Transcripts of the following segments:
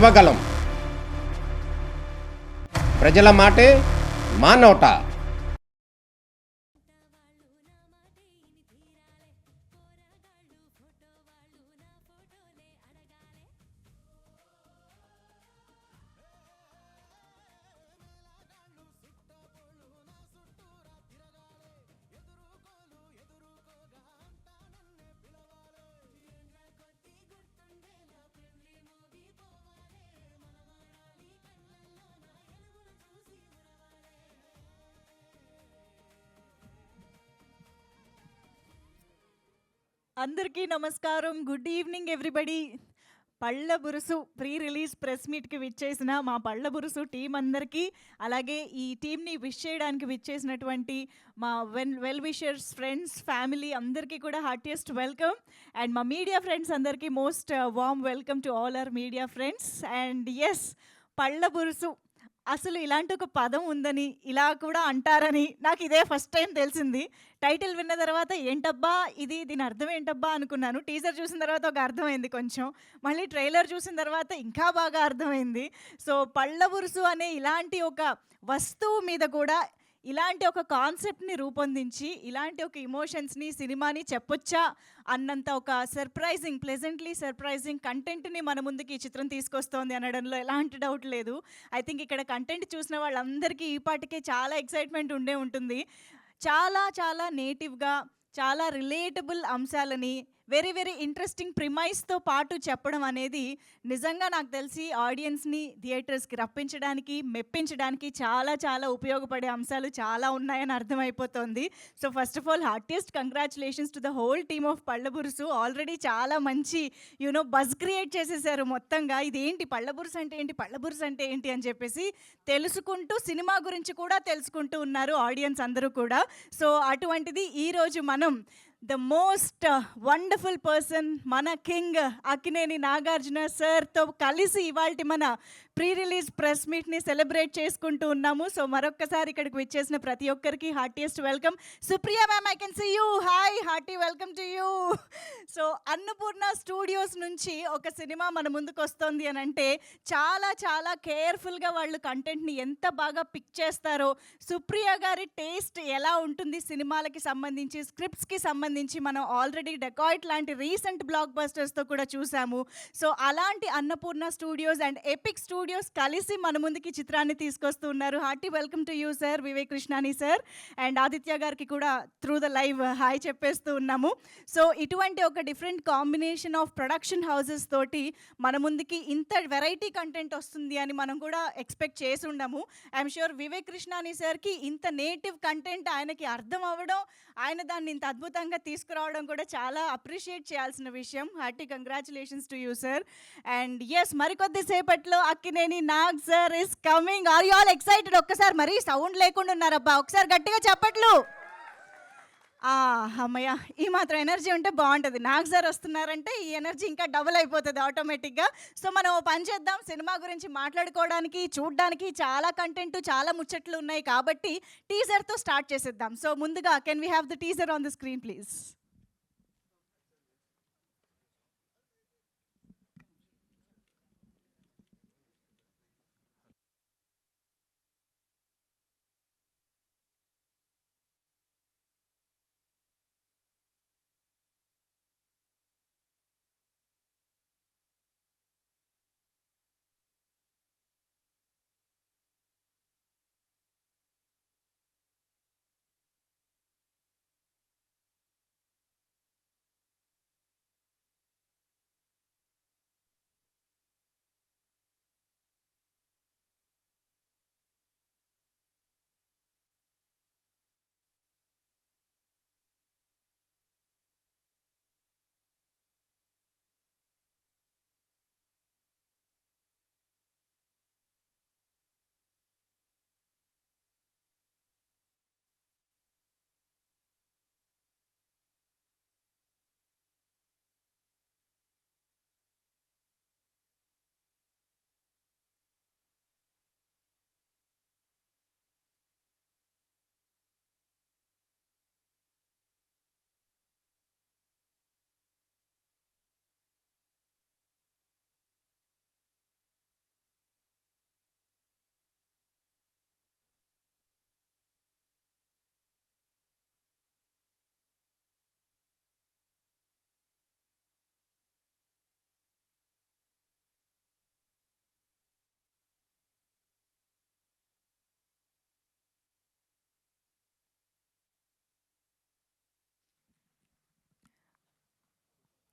ఇవ్వగలం. ప్రజల మాటే మా నోట. అందరికీ నమస్కారం. Good evening everybody. పళ్ళ బురుసు ప్రీ రిలీజ్ ప్రెస్ మీట్కి విచ్చేసిన మా పళ్ళ బురుసు టీం అందరికీ, అలాగే ఈ టీంని విష్ చేయడానికి విచ్చేసినటువంటి మా వెల్ విషర్స్, ఫ్రెండ్స్, ఫ్యామిలీ అందరికీ కూడా హార్టియెస్ట్ వెల్కమ్. అండ్ మా మీడియా ఫ్రెండ్స్ అందరికీ most warm welcome to all our media friends. And yes, పళ్ళ బురుసు అసలు ఇలాంటి ఒక పదం ఉందని, ఇలా కూడా అంటారని నాకు ఇదే ఫస్ట్ టైం తెలిసింది. టైటిల్ విన్న తర్వాత ఏంటబ్బా దీని అర్థం ఏంటబ్బా అనుకున్నాను. టీజర్ చూసిన తర్వాత ఒక అర్థమైంది కొంచెం, మళ్ళీ ట్రైలర్ చూసిన తర్వాత ఇంకా బాగా అర్థమైంది. సో పళ్ళ బురుసు అనే ఇలాంటి ఒక వస్తువు మీద కూడా ఇలాంటి ఒక కాన్సెప్ట్ని రూపొందించి ఇలాంటి ఒక ఇమోషన్స్ని, సినిమాని చెప్పొచ్చా అన్నంత ఒక ప్లెజెంట్లీ సర్ప్రైజింగ్ కంటెంట్ని మన ముందుకి ఈ చిత్రం తీసుకొస్తోంది అనడంలో ఎలాంటి డౌట్ లేదు. ఐ థింక్ ఇక్కడ కంటెంట్ చూసిన వాళ్ళందరికీ ఈ పాటికే చాలా ఎక్సైట్మెంట్ ఉండే ఉంటుంది. చాలా చాలా నేటివ్గా, చాలా రిలేటబుల్ అంశాలని వెరీ వెరీ ఇంట్రెస్టింగ్ ప్రిమైస్తో పాటు చెప్పడం అనేది నిజంగా నాకు తెలిసి ఆడియన్స్ని థియేటర్స్కి రప్పించడానికి, మెప్పించడానికి చాలా చాలా ఉపయోగపడే అంశాలు చాలా ఉన్నాయని అర్థమైపోతుంది. So first of all heartiest congratulations to the whole team of Pallaburusu. Already చాలా మంచి బజ్ క్రియేట్ చేసేసారు మొత్తంగా. ఇదేంటి పళ్ళబురుసు అంటే ఏంటి, పళ్ళబురుసు అంటే ఏంటి అని చెప్పేసి తెలుసుకుంటూ సినిమా గురించి కూడా తెలుసుకుంటూ ఉన్నారు ఆడియన్స్ అందరూ కూడా. సో అటువంటిది ఈరోజు మనం ద మోస్ట్ వండర్ఫుల్ పర్సన్, మన కింగ్ అక్కినేని నాగార్జున సార్తో కలిసి ఇవాళ మన ప్రీ రిలీజ్ ప్రెస్ మీట్ని సెలబ్రేట్ చేసుకుంటూ ఉన్నాము. సో మరొక్కసారి ఇక్కడికి విచ్చేసిన ప్రతి ఒక్కరికి heartiest welcome. Supriya ma'am, I can see you. Hi, hearty welcome to you. So Annapurna studios నుంచి ఒక సినిమా మన ముందుకు వస్తుంది అని అంటే చాలా చాలా కేర్ఫుల్గా వాళ్ళు కంటెంట్ని ఎంత బాగా పిక్ చేస్తారో, సుప్రియ గారి టేస్ట్ ఎలా ఉంటుంది సినిమాలకి సంబంధించి, స్క్రిప్ట్స్కి సంబంధించి మనం ఆల్రెడీ డెకాయిట్ లాంటి రీసెంట్ బ్లాక్ బస్టర్స్తో కూడా చూసాము. సో అలాంటి Annapurna studios and epic studios కలిసి మన ముందుకి చిత్రాన్ని తీసుకొస్తూ ఉన్నారు. Hearty welcome to you sir, Vivek కృష్ణాని sir. And Aditya గారికి కూడా త్రూ ద లైవ్ హాయ్ చెప్పేస్తూ ఉన్నాము. సో ఇటువంటి ఒక different combination of production houses తోటి మన ముందుకి ఇంత వెరైటీ కంటెంట్ వస్తుంది అని మనం కూడా ఎక్స్పెక్ట్ చేసి ఉండము. ఐఎమ్ షూర్ వివేక్ కృష్ణాని సార్కి ఇంత నేటివ్ కంటెంట్ ఆయనకి అర్థం అవ్వడం, ఆయన దాన్ని ఇంత అద్భుతంగా తీసుకురావడం కూడా చాలా అప్రిషియేట్ చేయాల్సిన విషయం. Hearty congratulations to you sir. And yes, మరికొద్ది సేపట్లో Akkineni Nag sir is coming. Are you all excited? ఒక్కసారి మరీ సౌండ్ లేకుండా ఉన్నారబ్బా, ఒకసారి గట్టిగా చెప్పట్లు. అమ్మయ్య, ఈ మాత్రం ఎనర్జీ ఉంటే బాగుంటుంది. నాగ్ సార్ వస్తున్నారంటే ఈ ఎనర్జీ ఇంకా డబుల్ అయిపోతుంది ఆటోమేటిక్గా. సో మనం పని చేద్దాం, సినిమా గురించి మాట్లాడుకోవడానికి, చూడడానికి చాలా కంటెంట్, చాలా ముచ్చట్లు ఉన్నాయి కాబట్టి టీజర్తో స్టార్ట్ చేసేద్దాం. సో ముందుగా can we have the teaser on the screen please?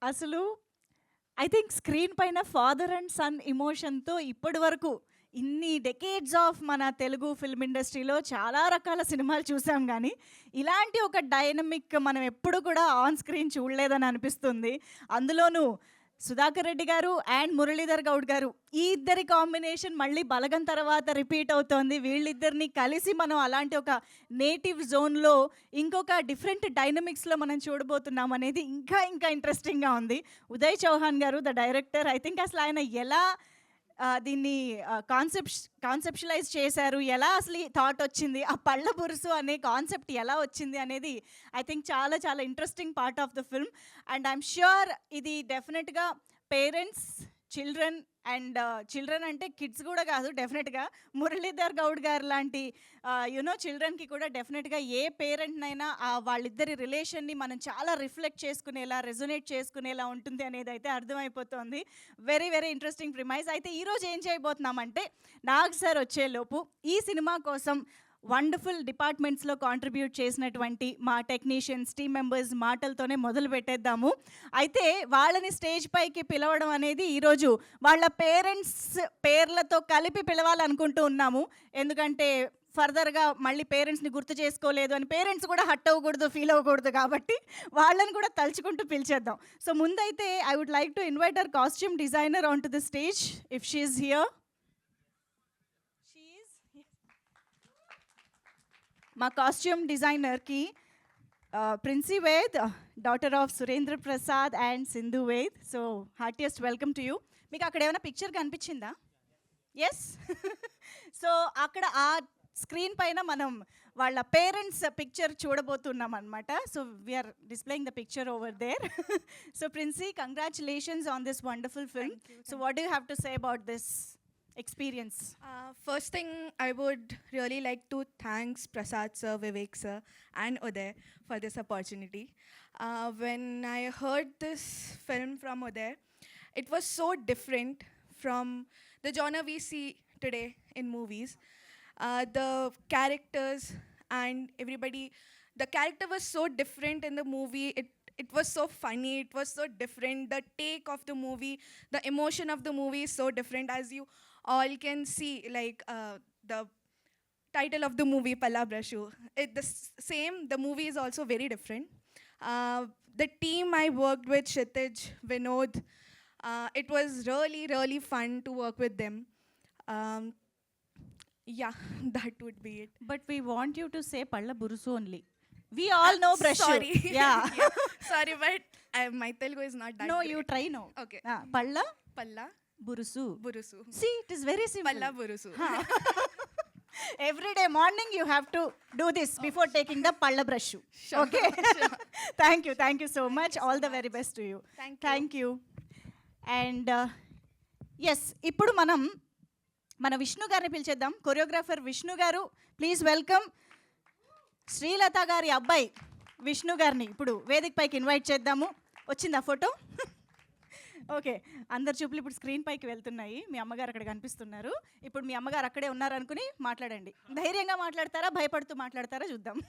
అసలు ఐ థింక్ స్క్రీన్ పైన ఫాదర్ అండ్ సన్ ఇమోషన్తో ఇప్పటి వరకు ఇన్ని డెకేడ్స్ ఆఫ్ మన తెలుగు ఫిల్మ్ ఇండస్ట్రీలో చాలా రకాల సినిమాలు చూసాం కానీ ఇలాంటి ఒక డైనమిక్ మనం ఎప్పుడు కూడా ఆన్ స్క్రీన్ చూడలేదని అనిపిస్తుంది. అందులోనూ సుధాకర్ రెడ్డి గారు అండ్ మురళీధర్ గౌడ్ గారు ఈ ఇద్దరి కాంబినేషన్ మళ్ళీ బలగం తర్వాత రిపీట్ అవుతోంది. వీళ్ళిద్దరిని కలిసి మనం అలాంటి ఒక నేటివ్ జోన్లో ఇంకొక డిఫరెంట్ డైనమిక్స్లో మనం చూడబోతున్నాం అనేది ఇంకా ఇంకా ఇంట్రెస్టింగ్గా ఉంది. ఉదయ్ చౌహాన్ గారు ద డైరెక్టర్, ఐ థింక్ అసలు ఆయన ఎలా దీన్ని కాన్సెప్షలైజ్ చేశారు, ఎలా అసలు ఈ థాట్ వచ్చింది, ఆ పళ్ళ బురుసు అనే కాన్సెప్ట్ ఎలా వచ్చింది అనేది ఐ థింక్ చాలా చాలా interesting part of the film. And I'm sure ఇది డెఫినెట్గా పేరెంట్స్, చిల్డ్రన్ అంటే కిడ్స్ కూడా కాదు, డెఫినెట్గా మురళీధర్ గౌడ్ గారు లాంటి చిల్డ్రన్కి కూడా డెఫినెట్గా ఏ పేరెంట్నైనా వాళ్ళిద్దరి రిలేషన్ని మనం చాలా రిఫ్లెక్ట్ చేసుకునేలా, రెజొనేట్ చేసుకునేలా ఉంటుంది అనేది అయితే అర్థమైపోతుంది. Very very interesting premise. అయితే ఈరోజు ఏం చేయబోతున్నామంటే, నాగ్ సార్ వచ్చేలోపు ఈ సినిమా కోసం వండర్ఫుల్ డిపార్ట్మెంట్స్లో కాంట్రిబ్యూట్ చేసినటువంటి మా టెక్నీషియన్స్, టీమ్ మెంబర్స్ మాటలతోనే మొదలు పెట్టేద్దాము. అయితే వాళ్ళని స్టేజ్ పైకి పిలవడం అనేది ఈరోజు వాళ్ళ పేరెంట్స్ పేర్లతో కలిపి పిలవాలనుకుంటూ ఉన్నాము. ఎందుకంటే ఫర్దర్గా మళ్ళీ పేరెంట్స్ని గుర్తు చేసుకోలేదు అని పేరెంట్స్ కూడా హట్ అవ్వకూడదు, ఫీల్ అవ్వకూడదు, కాబట్టి వాళ్ళని కూడా తలుచుకుంటూ పిలిచేద్దాం. సో ముందైతే I would like to invite our costume designer on to the stage if she is here. మా కాస్ట్యూమ్ డిజైనర్కి Princy Ved, daughter of Surendra Prasad and Sindhu Ved. So heartiest welcome to you. మీకు అక్కడ ఏమైనా పిక్చర్ కనిపించిందా? ఎస్. సో అక్కడ ఆ స్క్రీన్ పైన మనం వాళ్ళ పేరెంట్స్ పిక్చర్ చూడబోతున్నాం అనమాట. So we're displaying the picture over there. So Princy, congratulations on this wonderful film. So what do you have to say about this experience? First thing, I would really like to thank Prasad sir, Vivek sir and Uday for this opportunity. When I heard this film from Uday, it was so different from the genre we see today in movies. The characters and everybody, the character was so different in the movie. It was so funny, it was so different. The take of the movie, the emotion of the movie is so different, as you all can see, like the title of the movie, Palla Brushu. The movie is also very different. The team I worked with, Kshitij, Vinod, it was really, really fun to work with them. Yeah, that would be it. But we want you to say Palla Burusu only. We all know Brushu. Sorry. Yeah. Sorry, but my Telugu is not that No, great. you try now. Okay. Palla Palla Burusu. Burusu. See, it is very simple. Palla Burusu. Every day morning you have to do this before taking the Palla Brushu. Sure. Okay. Sure. Thank you so much. All the very best to you. Thank you. And yes, ఇప్పుడు మనం మన విష్ణు గారిని పిలిచేద్దాం. Choreographer Vishnu గారు, please welcome Srilatha గారి అబ్బాయి విష్ణు గారిని ఇప్పుడు వేదిక పైకి ఇన్వైట్ చేద్దాము. వచ్చిందా ఫోటో? ఓకే, అందరి చూపులు ఇప్పుడు స్క్రీన్ పైకి వెళ్తున్నాయి. మీ అమ్మగారు అక్కడ కనిపిస్తున్నారు. ఇప్పుడు మీ అమ్మగారు అక్కడే ఉన్నారనుకుని మాట్లాడండి. ధైర్యంగా మాట్లాడతారా, భయపడుతూ మాట్లాడతారా చూద్దాం.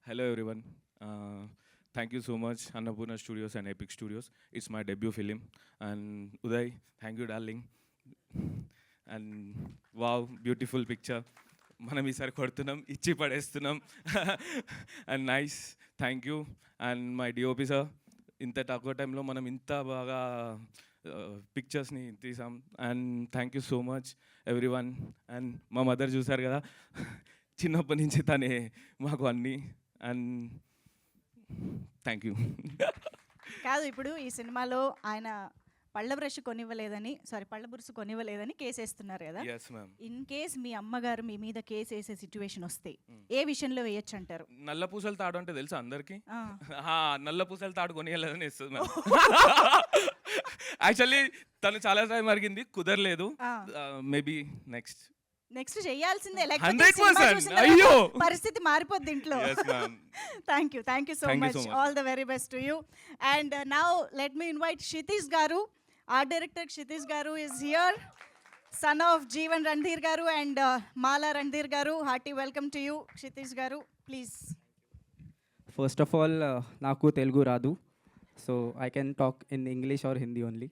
Hello everyone. Thank you so much, Annapurna Studios and Epic Studios. It's my debut film. And Uday, thank you darling. And wow, beautiful picture. మనం ఈసారి కొడుతున్నాం, ఇచ్చి పడేస్తున్నాం. And nice, thank you. And my DOP sir, ఇంత తక్కువ టైంలో మనం ఇంత బాగా పిక్చర్స్ని తీసాం. And thank you so much everyone. And మా మదర్ చూసారు కదా, చిన్నప్పటి నుంచి తనే మాకు అన్నీ. And thank you. కాదు, ఇప్పుడు ఈ సినిమాలో ఆయన పళ్ళ బురుసు కొనివ్వలేదని కేసు వేస్తున్నారు కదా. Yes ma'am. ఇన్ కేస్ మీ అమ్మగారు మీ మీద కేసు వేసే సిచ్యువేషన్ వస్తే ఏ విషయంలో వేయచ్చు అంటారు? నల్ల పూసల తాడు అంటే తెలుసా అందరికి? నల్ల పూసల తాడు కొనియాలని ఇస్తుంది మ్యామ్. యాక్చువల్లీ తను చాలా టైం అడిగింది, కుదరలేదు. మేబీ నెక్స్ట్ చేయాల్సిందే, 100%. అయ్యో, పరిస్థితి మారిపోద్ది ఇంట్లో. Thank you so much. All the very best to you. And now let me invite Kshitij గారు. ఆర్ట్ డైరెక్టర్ క్షితిజ్ గారు is here, son of Jeevan Randhir గారు అండ్ మాలా రణ్ధీర్ గారు. Hearty welcome to you Kshitij గారు, ప్లీజ్. ఫస్ట్ ఆఫ్ ఆల్ నాకు తెలుగు రాదు, so I can talk in English or Hindi only.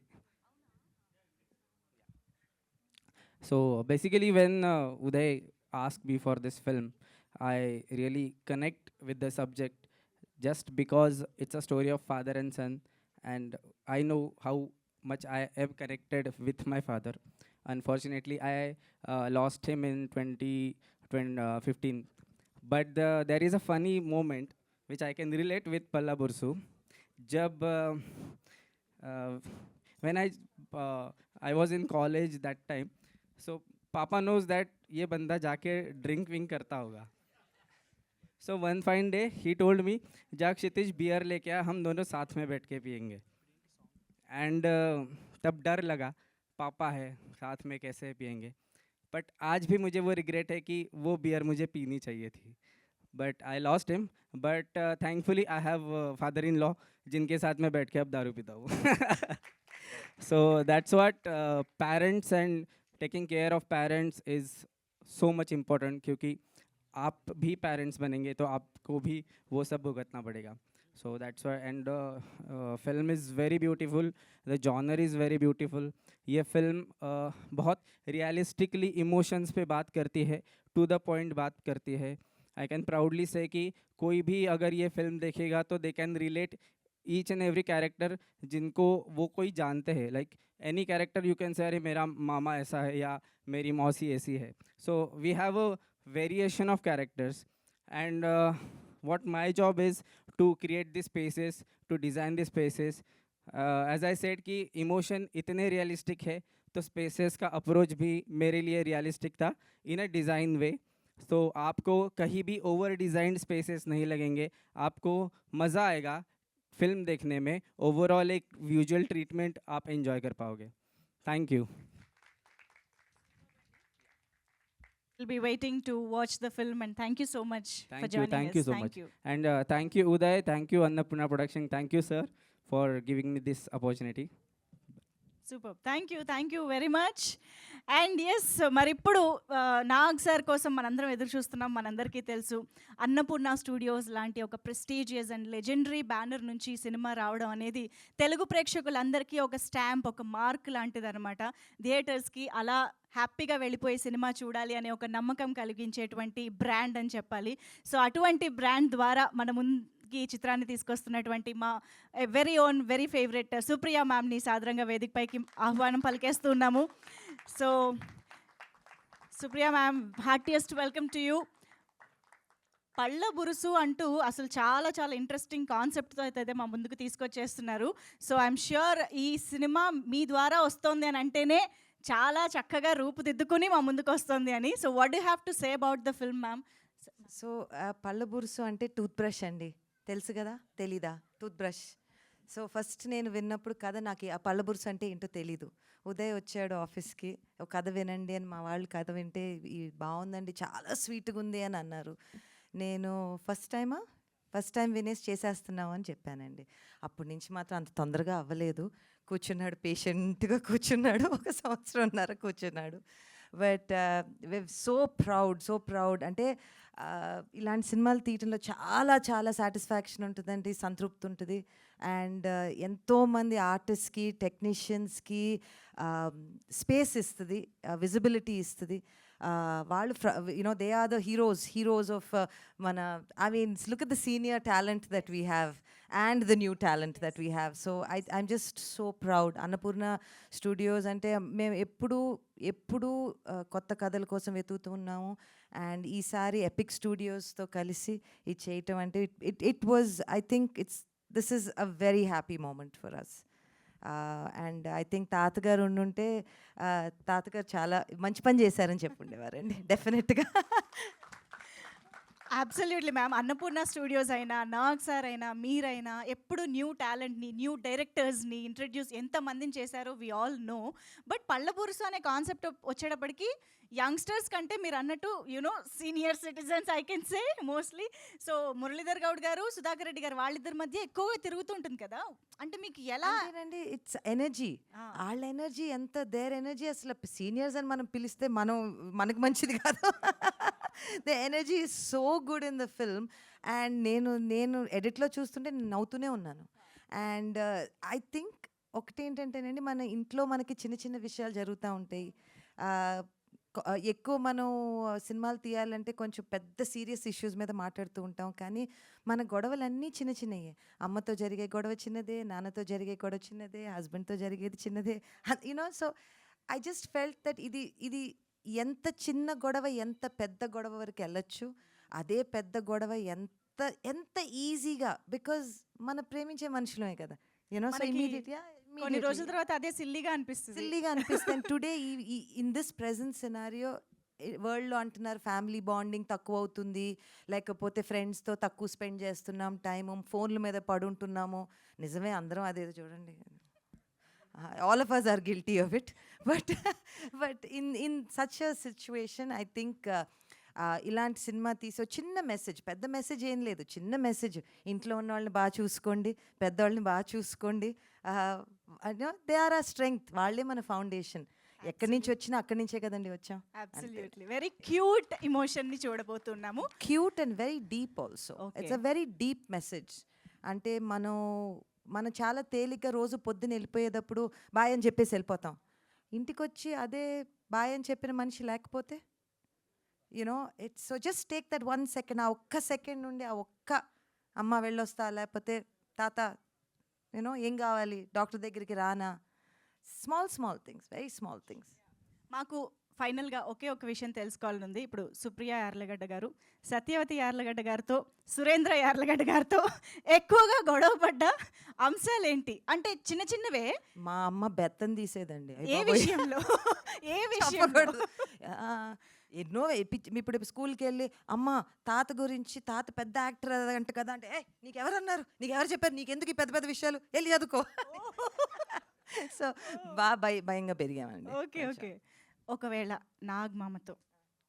So basically, when Uday asked me for this film, I really connect with the subject just because it's a story of father and son, and I know how much I have connected with my father. Unfortunately, I lost him in 2015. But there is a funny moment which I can relate with Palla Bursu. Jab when I was in college that time, so Papa knows that ये बंदा जाके drink विंक करता होगा. So one fine day he told me, जा क्षितिज beer लेके आ, हम दोनों साथ में बैठ के पियेंगे. एंड तब डर लगा, पापा है साथ में कैसे पियेंगे. बट आज भी मुझे वो रिग्रेट है कि वो बियर मुझे पीनी चाहिए थी. But I lost him. But thankfully I have father in law जिनके साथ मैं बैठ के अब दारू पीता हूँ. So that's what parents and taking care of parents is so much important, क्योंकि आप भी पेरेंट्स बनेंगे तो आपको भी वो सब भुगतना पड़ेगा. So that's why, and film is very beautiful, the genre is very beautiful. ये film बहुत realistically emotions पे बात करती है, to the point बात करती है. I can proudly say कि कोई भी अगर ये film देखेगा तो they can relate each and every character जिनको वो कोई जानते हैं. Like any character you can say अरे मेरा मामा ऐसा है या मेरी मौसी ऐसी है. So we have a variation of characters, and what my job is to create the spaces, to design the spaces. As I said कि emotion इतने realistic है तो spaces का approach भी मेरे लिए realistic था in a design way. So आपको कहीं भी over designed spaces नहीं लगेंगे, आपको मज़ा आएगा फिल्म देखने में. ओवरऑल एक विजुअल ट्रीटमेंट आप एंजॉय कर पाओगे. Thank you. We'll be waiting to watch the film, and thank you so much for Thank you, joining thank us. you so much. And thank you Uday, thank you Annapurna Production, thank you sir for giving me this opportunity. Super, thank you very much. And yes, మరి ఇప్పుడు Nag sir కోసం మనందరం ఎదురు చూస్తున్నాం. మనందరికీ తెలుసు Annapurna studios లాంటి ఒక ప్రెస్టీజియస్ అండ్ లెజెండరీ బ్యానర్ నుంచి సినిమా రావడం అనేది తెలుగు ప్రేక్షకులందరికీ ఒక స్టాంప్, ఒక మార్క్ లాంటిది అనమాట. థియేటర్స్కి అలా హ్యాపీగా వెళ్ళిపోయి సినిమా చూడాలి అనే ఒక నమ్మకం కలిగించేటువంటి బ్రాండ్ అని చెప్పాలి. సో అటువంటి బ్రాండ్ ద్వారా మన ఈ చిత్రాన్ని తీసుకొస్తున్నటువంటి మా very own very favourite Supriya మ్యామ్ని సాదరంగా వేదికపైకి ఆహ్వానం పలికేస్తున్నాము. So Supriya ma'am, heartiest welcome to you. Palla Burusu అంటూ అసలు చాలా చాలా ఇంట్రెస్టింగ్ కాన్సెప్ట్తో అయితే మా ముందుకు తీసుకొచ్చేస్తున్నారు. సో ఐఎమ్ ష్యూర్ ఈ సినిమా మీ ద్వారా వస్తుంది అని అంటేనే చాలా చక్కగా రూపుదిద్దుకుని మా ముందుకు వస్తుంది అని. So what do have to say about the film ma'am? So పళ్ళ బురుసు అంటే టూత్ బ్రష్ అండి, తెలుసు కదా? తెలీదా? Tooth brush. సో ఫస్ట్ నేను విన్నప్పుడు కథ నాకు ఆ పళ్ళ బురుసు అంటే ఏంటో తెలీదు. ఉదయ్ వచ్చాడు ఆఫీస్కి, ఒక కథ వినండి అని. మా వాళ్ళు కథ వింటే బాగుందండి, చాలా స్వీట్గా ఉంది అని అన్నారు. నేను ఫస్ట్ టైం వినేసి చేసేస్తున్నావు అని చెప్పానండి. అప్పటి నుంచి మాత్రం అంత తొందరగా అవ్వలేదు. కూర్చున్నాడు, పేషెంట్గా కూర్చున్నాడు, 1 సంవత్సరంన్నర కూర్చున్నాడు. But so proud. అంటే ఇలాంటి సినిమాలు తీయటంలో చాలా చాలా సాటిస్ఫాక్షన్ ఉంటుందండి, సంతృప్తి ఉంటుంది. అండ్ ఎంతోమంది ఆర్టిస్ట్కి, టెక్నీషియన్స్కి స్పేస్ ఇస్తుంది, విజిబిలిటీ ఇస్తుంది. వాళ్ళు they are the heroes of మన, I mean look at the senior talent that we have and the new talent that we have. So I'm just so proud. Annapurna studios అంటే మేము ఎప్పుడు కొత్త కథల కోసం వెతుకుతున్నాము. అండ్ ఈసారి ఎపిక్ స్టూడియోస్తో కలిసి ఇది చేయటం అంటే it was, I think this is a very happy moment for us. And I think తాతగారు ఉండుంటే తాతగారు చాలా మంచి పని చేశారని చెప్పుండేవారండి డెఫినెట్గా. Absolutely ma'am. అన్నపూర్ణ స్టూడియోస్ అయినా, నాగ్ సార్ అయినా, మీరైనా ఎప్పుడు న్యూ టాలెంట్ని, న్యూ డైరెక్టర్స్ని ఇంట్రడ్యూస్ ఎంతమందిని చేశారో వి ఆల్ నో. బట్ పళ్ళ బురుసు అనే కాన్సెప్ట్ వచ్చేటప్పటికి యంగ్స్టర్స్ కంటే మీరు అన్నట్టు you know senior citizens I can say mostly. So Muralidhar Goud గారు, సుధాకర్ రెడ్డి గారు వాళ్ళిద్దరి మధ్య ఎక్కువగా తిరుగుతుంటుంది కదా. అంటే మీకు ఎలా అండి? ఇట్స్ ఎనర్జీ, వాళ్ళ ఎనర్జీ ఎంత, దేర్ ఎనర్జీ అసలు సీనియర్స్ అని మనం పిలిస్తే మనకు మంచిది కాదు. The energy is so good in the film. And నేను ఎడిట్లో చూస్తుంటే నేను నవ్వుతూనే ఉన్నాను. అండ్ ఐ థింక్ ఒకటేంటంటేనండి, మన ఇంట్లో మనకి చిన్న చిన్న విషయాలు జరుగుతూ ఉంటాయి. ఎక్కువ మనం సినిమాలు తీయాలంటే కొంచెం పెద్ద సీరియస్ ఇష్యూస్ మీద మాట్లాడుతూ ఉంటాం, కానీ మన గొడవలన్నీ చిన్న చిన్నయే. అమ్మతో జరిగే గొడవ చిన్నదే, నాన్నతో జరిగే గొడవ చిన్నదే, హస్బెండ్తో జరిగేది చిన్నదే, you know. So I just felt that ఇది ఎంత చిన్న గొడవ ఎంత పెద్ద గొడవ వరకు వెళ్ళొచ్చు, అదే పెద్ద గొడవ ఎంత ఎంత ఈజీగా, బికాజ్ మన ప్రేమించే మనుషులమే కదా, యూనో. సో మనకి ఇమీడియట్గా కొన్ని రోజుల తర్వాత అదే సిల్లీగా అనిపిస్తుంది. సిల్లీగా అనిపిస్తుంది. Today in this present scenario వరల్డ్లో అంటున్నారు ఫ్యామిలీ బాండింగ్ తక్కువ అవుతుంది, లేకపోతే ఫ్రెండ్స్తో తక్కువ స్పెండ్ చేస్తున్నాం టైము, ఫోన్ల మీద పడుంటున్నాము. నిజమే, అందరం అదేదో చూడండి, all of us are guilty of it. But in such a situation I think ఇలాంటి సినిమా తీసో చిన్న మెసేజ్, పెద్ద మెసేజ్ ఏం లేదు, చిన్న మెసేజ్, ఇంట్లో ఉన్న వాళ్ళని బాగా చూసుకోండి, పెద్దవాళ్ళని బాగా చూసుకోండి, దే ఆర్ ఆ స్ట్రెంగ్త్, వాళ్ళే మన ఫౌండేషన్. ఎక్కడి నుంచి వచ్చినా అక్కడి నుంచే కదండి వచ్చాం. అబ్సల్యూట్లీ వెరీ క్యూట్ ఎమోషన్ ని చూడబోతున్నాము. Cute and very deep also. Okay. It's a very deep message. అంటే మనం చాలా తేలిక రోజు పొద్దున వెళ్ళిపోయేటప్పుడు బాయ్ అని చెప్పేసి వెళ్ళిపోతాం. ఇంటికి వచ్చి అదే బాయ్ అని చెప్పిన మనిషి లేకపోతే, you know, it's so just take that 1 second. ఆ ఒక్క సెకండ్ నుండి ఆ ఒక్క అమ్మ వెళ్ళొస్తా, లేకపోతే తాత యూనో ఏం కావాలి, డాక్టర్ దగ్గరికి రానా, small things, very small things. మాకు ఫైనల్గా ఒకే ఒక విషయం తెలుసుకోవాలని ఉంది. ఇప్పుడు సుప్రియ యార్లగడ్డ గారు సత్యవతి యార్లగడ్డ గారితో, సురేంద్ర యార్లగడ్డ గారితో ఎక్కువగా గొడవ పడ్డ అంశాలు ఏంటి? అంటే చిన్న చిన్నవే. మా అమ్మ బెత్తం తీసేదండి. ఏ విషయంలో? ఏ విషయంలో? చెప్పకూడదు. ఎన్నో ఇప్పుడు స్కూల్కి వెళ్ళి అమ్మ తాత గురించి, తాత పెద్ద యాక్టర్ అంట కదా అంటే, నీకెవరన్నారు, నీకెవరు చెప్పారు, నీకెందుకు ఈ పెద్ద పెద్ద విషయాలు, వెళ్ళి చదువుకో. సో బాగా భయంగా పెరిగామండి. Okay okay. ఒకవేళ నాగమామతో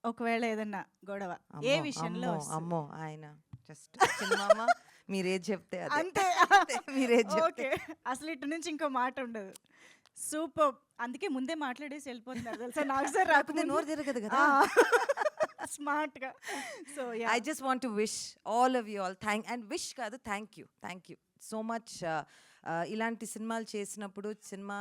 ఒకవేళ ఏదన్నా గొడవ ఏ విషయంలో వస్తుంది? అమ్మో ఆయన జస్ట్ చిన్నమామ, మీరేది చెప్తే అదే. అంతే. మీరేది చెప్తే. ఓకే, అసలు ఇటు నుంచి ఇంకో మాట ఉండదు. సూపర్. అందుకే ముందే మాట్లాడేసి వెళ్ళిపోతున్నారు తెలుసా, నాకు సార్ రాకపోతే నోరు తిరగదు కదా. స్మార్ట్ గా. So I just want to wish all of you all wish కాదు, థ్యాంక్ యూ సో మచ్. ఇలాంటి సినిమాలు చేసినప్పుడు సినిమా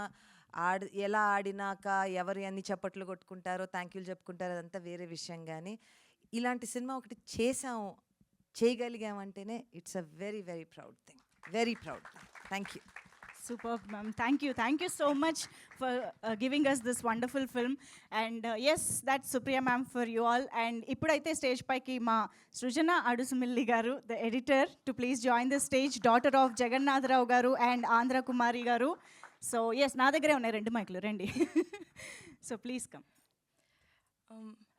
ఎలా ఆడినాక ఎవరు ఎన్ని చప్పట్లు కొట్టుకుంటారో, థ్యాంక్ యూలు చెప్పుకుంటారో, అదంతా వేరే విషయం. కానీ ఇలాంటి సినిమా ఒకటి చేయగలిగామంటేనే it's a very very proud thing, very proud. Thank you. Superb, ma'am. Thank you so much for giving us this wonderful film. And yes, that's Supriya ma'am for you all. And ippudaithe stage paiki ma Srujana Adusumilli garu, the editor, to please join the stage, daughter of Jagannath Rao garu and Andhra Kumari garu. So yes, na daggare unnai rendu mic-lu rendi. So please come.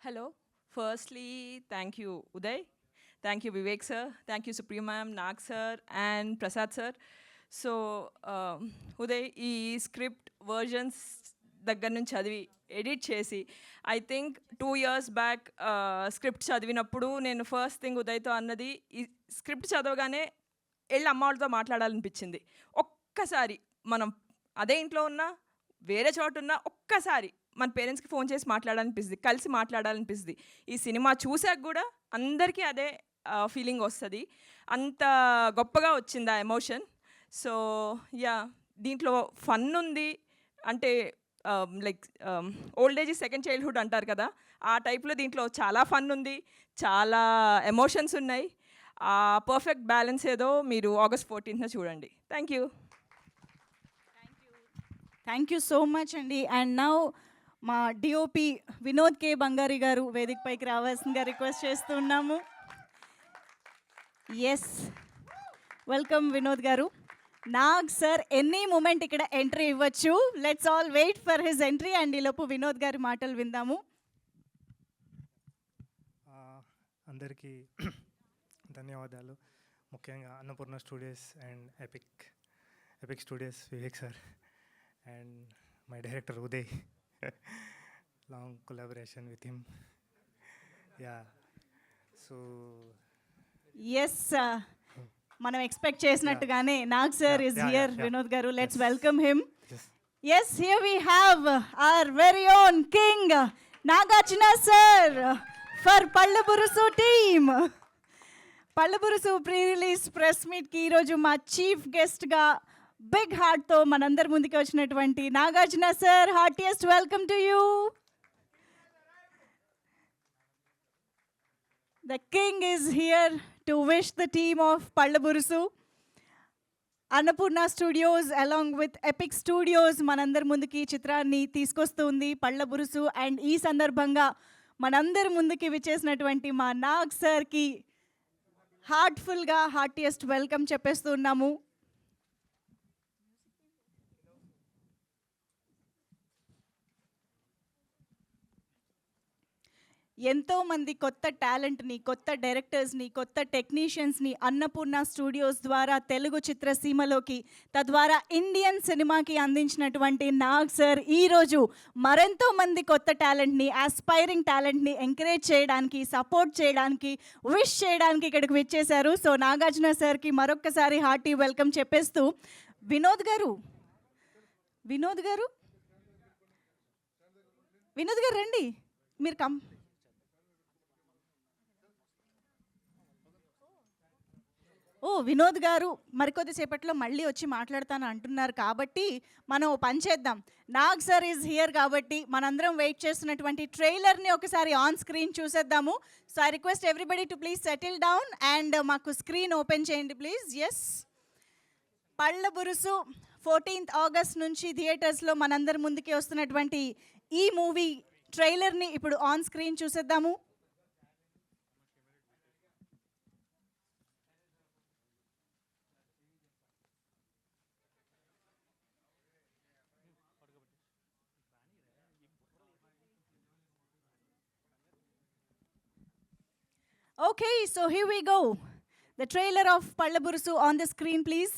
Hello. Firstly, thank you Uday, thank you Vivek sir, thank you Supriya ma'am, Nag sir and Prasad sir. So Uday, ఈ script versions దగ్గర నుంచి చదివి edit చేసి, I think 2 years back script చదివినప్పుడు నేను first thing ఉదయ్తో అన్నది, ఈ script చదవగానే వెళ్ళి అమ్మ వాళ్ళతో మాట్లాడాలనిపించింది. ఒక్కసారి మనం అదే ఇంట్లో ఉన్నా, వేరే చోట ఉన్నా, ఒక్కసారి మన పేరెంట్స్కి ఫోన్ చేసి మాట్లాడాలనిపిస్తుంది, కలిసి మాట్లాడాలనిపిస్తుంది. ఈ సినిమా చూసాక కూడా అందరికీ అదే ఫీలింగ్ వస్తుంది. అంత గొప్పగా వచ్చింది ఆ ఎమోషన్. సో యా, దీంట్లో ఫన్ ఉంది. అంటే like old age second childhood అంటారు కదా, ఆ టైప్లో దీంట్లో చాలా ఫన్ ఉంది, చాలా ఎమోషన్స్ ఉన్నాయి. ఆ పర్ఫెక్ట్ బ్యాలెన్స్ ఏదో మీరు August 14th చూడండి. Thank you. Thank you so much అండి. అండ్ నౌ మా డిఓపి వినోద్ కే బంగారి గారు వేదిక పైకి రావాల్సిందిగా రిక్వెస్ట్ చేస్తున్నాము. Yes, welcome Vinod garu. Nag sir any moment ఇక్కడ ఎంట్రీ ఇవ్వచ్చు. Let's all wait for his entry. And ఈలోపు వినోద్ గారి మాటలు విందాము. అందరికీ ధన్యవాదాలు. ముఖ్యంగా Annapurna studios and epic studios, Vivek sir and my director Uday, long collaboration with him. Yeah, so yes, మనం ఎక్స్పెక్ట్ చేసినట్టుగానే Nag sir is here. Vinod garu, let's welcome him. Yes, here we have our very own king Nagarjuna sir for Pallaburusu team. పళ్ళబురుసు pre release press మీట్కి ఈరోజు మా chief గెస్ట్గా big హార్ట్తో మనందరి ముందుకు వచ్చినటువంటి Nagarjuna sir, heartiest welcome to you. The king is here to wish the team of Pallaburusu. Annapurna studios along with epic studios మనందరి ముందుకి చిత్రాన్ని తీసుకొస్తుంది పళ్ళబురుసు. అండ్ ఈ సందర్భంగా మనందరి ముందుకి విచ్చేసినటువంటి మా నాగ్ సార్కి హార్ట్ఫుల్గా హార్టియెస్ట్ వెల్కమ్ చెప్పేస్తున్నాము. ఎంతోమంది కొత్త టాలెంట్ని, కొత్త డైరెక్టర్స్ని, కొత్త టెక్నీషియన్స్ని అన్నపూర్ణ స్టూడియోస్ ద్వారా తెలుగు చిత్రసీమలోకి, తద్వారా ఇండియన్ సినిమాకి అందించినటువంటి నాగ్ సార్ ఈరోజు మరెంతో మంది కొత్త టాలెంట్ని, ఆస్పైరింగ్ టాలెంట్ని ఎంకరేజ్ చేయడానికి, సపోర్ట్ చేయడానికి, విష్ చేయడానికి ఇక్కడికి విచ్చేశారు. సో నాగార్జున సార్కి మరొక్కసారి హార్టీ వెల్కమ్ చెప్పేస్తూ, వినోద్ గారు రండి, మీరు వినోద్ గారు మరికొద్దిసేపట్లో మళ్ళీ వచ్చి మాట్లాడతాను అంటున్నారు కాబట్టి మనం ఓ పని చేద్దాం. నాగ్ సార్ ఈజ్ హియర్ కాబట్టి మనందరం వెయిట్ చేస్తున్నటువంటి ట్రైలర్ని ఒకసారి ఆన్ స్క్రీన్ చూసేద్దాము. So I request everybody to please settle down and మాకు స్క్రీన్ ఓపెన్ చేయండి ప్లీజ్. ఎస్, పళ్ళబురుసు 14th ఆగస్ట్ నుంచి థియేటర్స్లో మనందరి ముందుకి వస్తున్నటువంటి ఈ మూవీ ట్రైలర్ని ఇప్పుడు ఆన్ స్క్రీన్ చూసేద్దాము. Okay, so here we go. The trailer of Pallaburusu on the screen, please.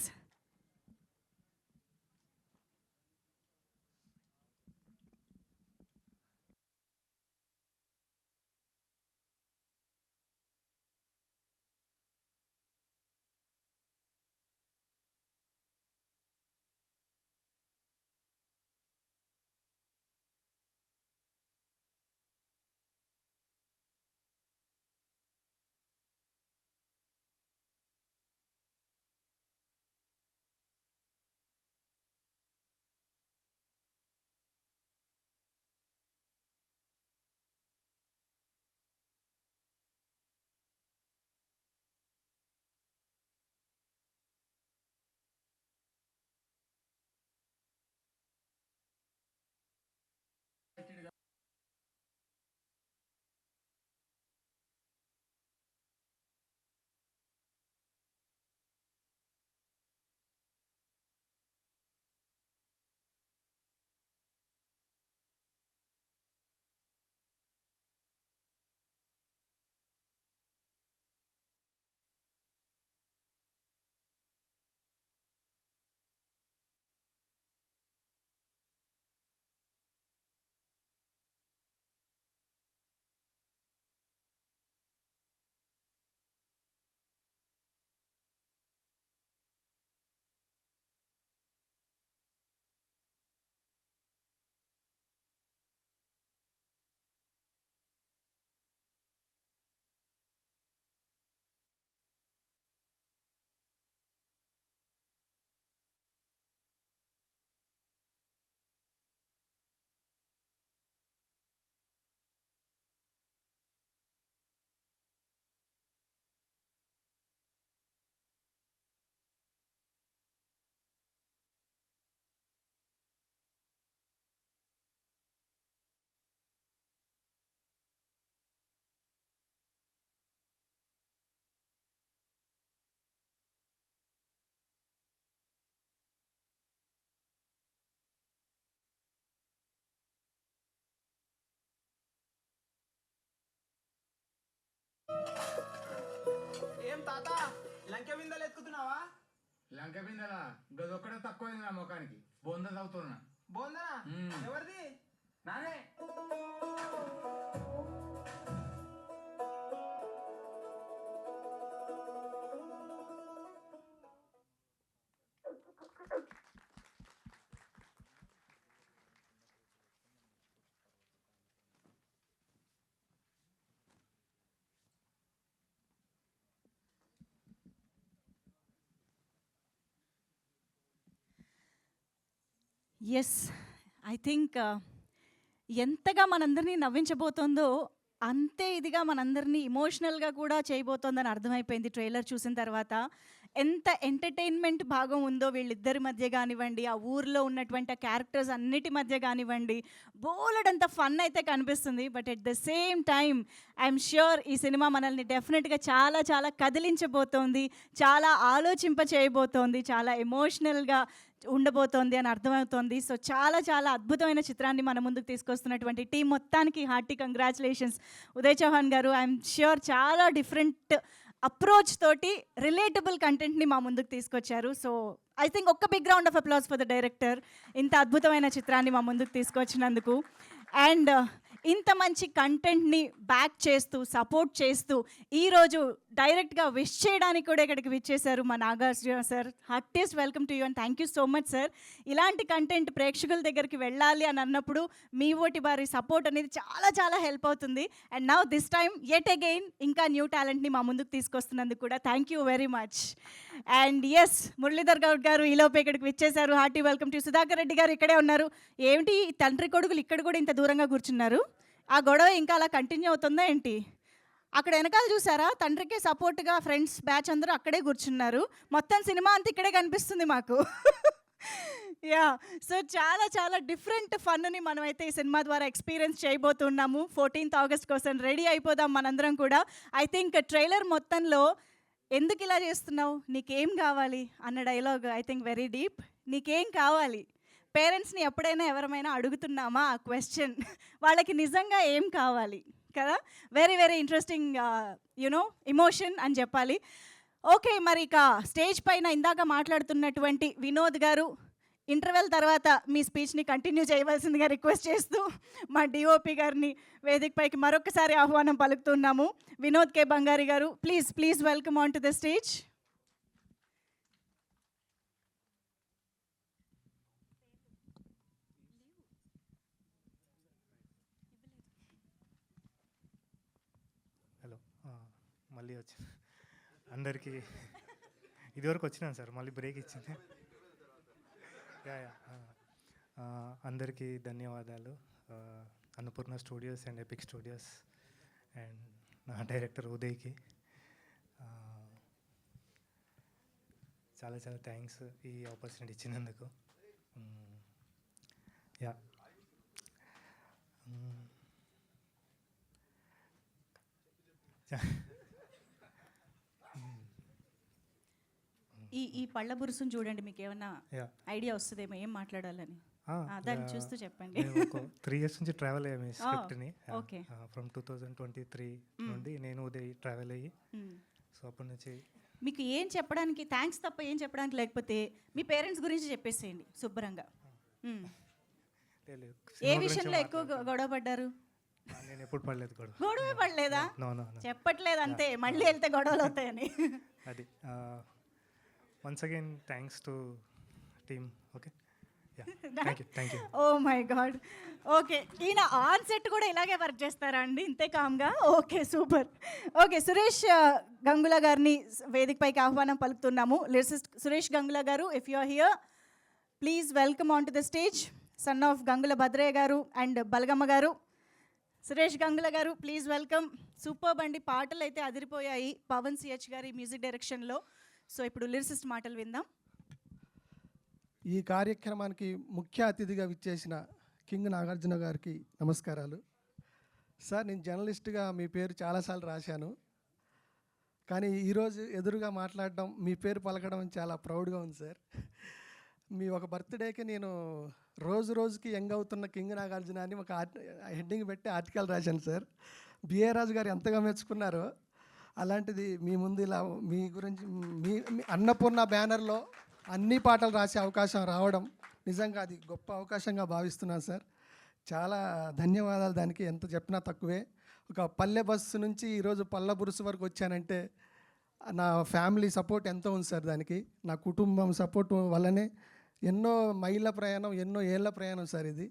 ఏం తాత లంక బిందెలు ఎత్తుకుతున్నావా? లంక బిందెలా గదొక్కడే తక్కువైంది నా ముఖానికి. బొంద చదువుతున్నా. బోందనా? ఎవరిది? నానే ఎస్, ఐ థింక్ ఎంతగా మనందరినీ నవ్వించబోతోందో అంతే ఇదిగా మనందరినీ ఇమోషనల్గా కూడా చేయబోతోందని అర్థమైపోయింది ట్రైలర్ చూసిన తర్వాత. ఎంత ఎంటర్టైన్మెంట్ భాగం ఉందో వీళ్ళిద్దరి మధ్య కానివ్వండి, ఆ ఊర్లో ఉన్నటువంటి ఆ క్యారెక్టర్స్ అన్నిటి మధ్య కానివ్వండి, బోలెడంత ఫన్ అయితే కనిపిస్తుంది. But at the same time I'm sure ఈ సినిమా మనల్ని డెఫినెట్గా చాలా చాలా కదిలించబోతోంది, చాలా ఆలోచింప చేయబోతోంది, చాలా ఎమోషనల్గా ఉండబోతోంది అని అర్థమవుతోంది. సో చాలా చాలా అద్భుతమైన చిత్రాన్ని మన ముందుకు తీసుకొస్తున్నటువంటి టీం మొత్తానికి హార్టీ కంగ్రాచులేషన్స్. ఉదయ్ చౌహాన్ గారు, ఐఎమ్ ష్యూర్ చాలా డిఫరెంట్ అప్రోచ్ తోటి రిలేటబుల్ కంటెంట్ని మా ముందుకు తీసుకొచ్చారు. సో ఐ థింక్ ఒక్క big round of applause for the director, ఇంత అద్భుతమైన చిత్రాన్ని మా ముందుకు తీసుకొచ్చినందుకు. అండ్ ఇంత మంచి కంటెంట్ని బ్యాక్ చేస్తూ సపోర్ట్ చేస్తూ ఈరోజు డైరెక్ట్గా విష్ చేయడానికి కూడా ఇక్కడికి విచ్చేశారు మా Nagarjuna sir. Heartiest welcome to you and thank you so much sir. ఇలాంటి కంటెంట్ ప్రేక్షకుల దగ్గరికి వెళ్ళాలి అని అన్నప్పుడు మీ ఓటి వారి సపోర్ట్ అనేది చాలా చాలా హెల్ప్ అవుతుంది. And now this time yet again ఇంకా న్యూ టాలెంట్ని మా ముందుకు తీసుకొస్తున్నందుకు కూడా thank you very much. And yes, Muralidhar Goud గారు ఈలోపు ఇక్కడికి విచ్చేశారు. Hearty welcome to. Sudhakar Reddy గారు ఇక్కడే ఉన్నారు. ఏమిటి తండ్రి కొడుకులు ఇక్కడ కూడా ఇంత దూరంగా కూర్చున్నారు? ఆ గొడవ ఇంకా అలా కంటిన్యూ అవుతుందా ఏంటి? అక్కడ వెనకాల చూసారా, తండ్రికి సపోర్ట్గా ఫ్రెండ్స్ బ్యాచ్ అందరూ అక్కడే కూర్చున్నారు. మొత్తం సినిమా అంతా ఇక్కడే కనిపిస్తుంది మాకు. యా, సో చాలా చాలా డిఫరెంట్ ఫన్ని మనమైతే ఈ సినిమా ద్వారా ఎక్స్పీరియన్స్ చేయబోతున్నాము. 14th ఆగస్ట్ కోసం రెడీ అయిపోదాం మనందరం కూడా. ఐ థింక్ ట్రైలర్ మొత్తంలో ఎందుకు ఇలా చేస్తున్నావు, నీకేం కావాలి అన్న dialogue I think very deep. నీకేం కావాలి? పేరెంట్స్ని ఎప్పుడైనా ఎవరమైనా అడుగుతున్నామా ఆ క్వశ్చన్? వాళ్ళకి నిజంగా ఏం కావాలి కదా? Very very interesting you know emotion అని చెప్పాలి. ఓకే, మరి ఇక స్టేజ్ పైన ఇందాక మాట్లాడుతున్నటువంటి వినోద్ గారు ఇంటర్వెల్ తర్వాత మీ స్పీచ్ని కంటిన్యూ చేయవలసిందిగా రిక్వెస్ట్ చేస్తూ మా డిఓపి గారిని వేదిక పైకి మరొకసారి ఆహ్వానం పలుకుతున్నాము. వినోద్ కే బంగారి గారు, please please welcome on to the stage. Hello, మళ్ళీ వచ్చి అందరికీ ఇదివరకు వచ్చినాను సార్, మళ్ళీ బ్రేక్ ఇచ్చింది. యా యా, అందరికీ ధన్యవాదాలు. Annapurna studios and epic studios and నా డైరెక్టర్ ఉదయ్కి చాలా చాలా థ్యాంక్స్ ఈ ఆపర్చునిటీ ఇచ్చినందుకు. యా, ఈ పళ్ళ బురుసును చూడండి, మీకు ఏమన్నా యా, ఐడియా వస్తుందేమో ఏం మాట్లాడాలని. దాన్ని చూస్తూ చెప్పండి. 3 years నుంచి ట్రావెల్ అయ్యాము ఈ స్క్రిప్ట్ని. ఓకే. ఫ్రమ్ 2023 నుండి నేను ఉదయ్ ట్రావెల్ అయ్యి, సో అప్పటి నుంచి మీకు ఏం చెప్పడానికి, థ్యాంక్స్ తప్ప ఏం చెప్పడానికి లేకపోతే మీ పేరెంట్స్ గురించి చెప్పేసేయండి శుభ్రంగా. తెలియదు. ఏ సినిమా విషయంలో గురించి ఎక్కువ గొడవ పడ్డారు? నేను ఎప్పుడు పడలేదు గొడవ. గొడవే పడలేదా? నో నో నో, చెప్పట్లేదు అంతే, మళ్ళీ వెళ్తే గొడవలు అవుతాయని. అది once again thanks to team. Okay, thank you. Oh my god. Okay, ఈయన ఆన్ సెట్ కూడా ఇలాగే వర్క్ చేస్తారా అండి, ఇంతే కామ్గా? Okay, super. Okay, Suresh Gangula గారిని వేదిక పైకి ఆహ్వానం పలుకుతున్నాము. సురేష్ గంగుల గారు, if you are here please welcome on to the stage. Son of Gangula Bhadraiah గారు అండ్ బలగమ్మ గారు. సురేష్ గంగుల గారు, ప్లీజ్ వెల్కమ్. సూపర్ బండి, పాటలు అయితే అదిరిపోయాయి పవన్ సిహెచ్ గారి మ్యూజిక్ డైరెక్షన్లో. సో ఇప్పుడు లిరిసిస్ట్ మాటలు విందాం. ఈ కార్యక్రమానికి ముఖ్య అతిథిగా విచ్చేసిన కింగ్ నాగార్జున గారికి నమస్కారాలు. సార్, నేను జర్నలిస్ట్గా మీ పేరు చాలాసార్లు రాశాను, కానీ ఈరోజు ఎదురుగా మాట్లాడడం, మీ పేరు పలకడం చాలా ప్రౌడ్గా ఉంది సార్. మీ ఒక బర్త్డేకి నేను రోజుకి యంగ్ అవుతున్న కింగ్ నాగార్జున అని ఒక హెడ్డింగ్ పెట్టి ఆర్టికల్ రాశాను సార్. బిఏ రాజు గారు ఎంతగా మెచ్చుకున్నారో, అలాంటిది మీ ముందు ఇలా మీ గురించి మీ అన్నపూర్ణ బ్యానర్లో అన్ని పాటలు రాసే అవకాశం రావడం నిజంగా అది గొప్ప అవకాశంగా భావిస్తున్నాను సార్. చాలా ధన్యవాదాలు. దానికి ఎంత చెప్పినా తక్కువే. ఒక పల్లె బస్సు నుంచి ఈరోజు పళ్ళ బురుసు వరకు వచ్చానంటే నా ఫ్యామిలీ సపోర్ట్ ఎంతో ఉంది సార్. దానికి నా కుటుంబం సపోర్ట్ వల్లనే ఎన్నో మైళ్ళ ప్రయాణం, ఎన్నో ఏళ్ళ ప్రయాణం సార్ ఇది.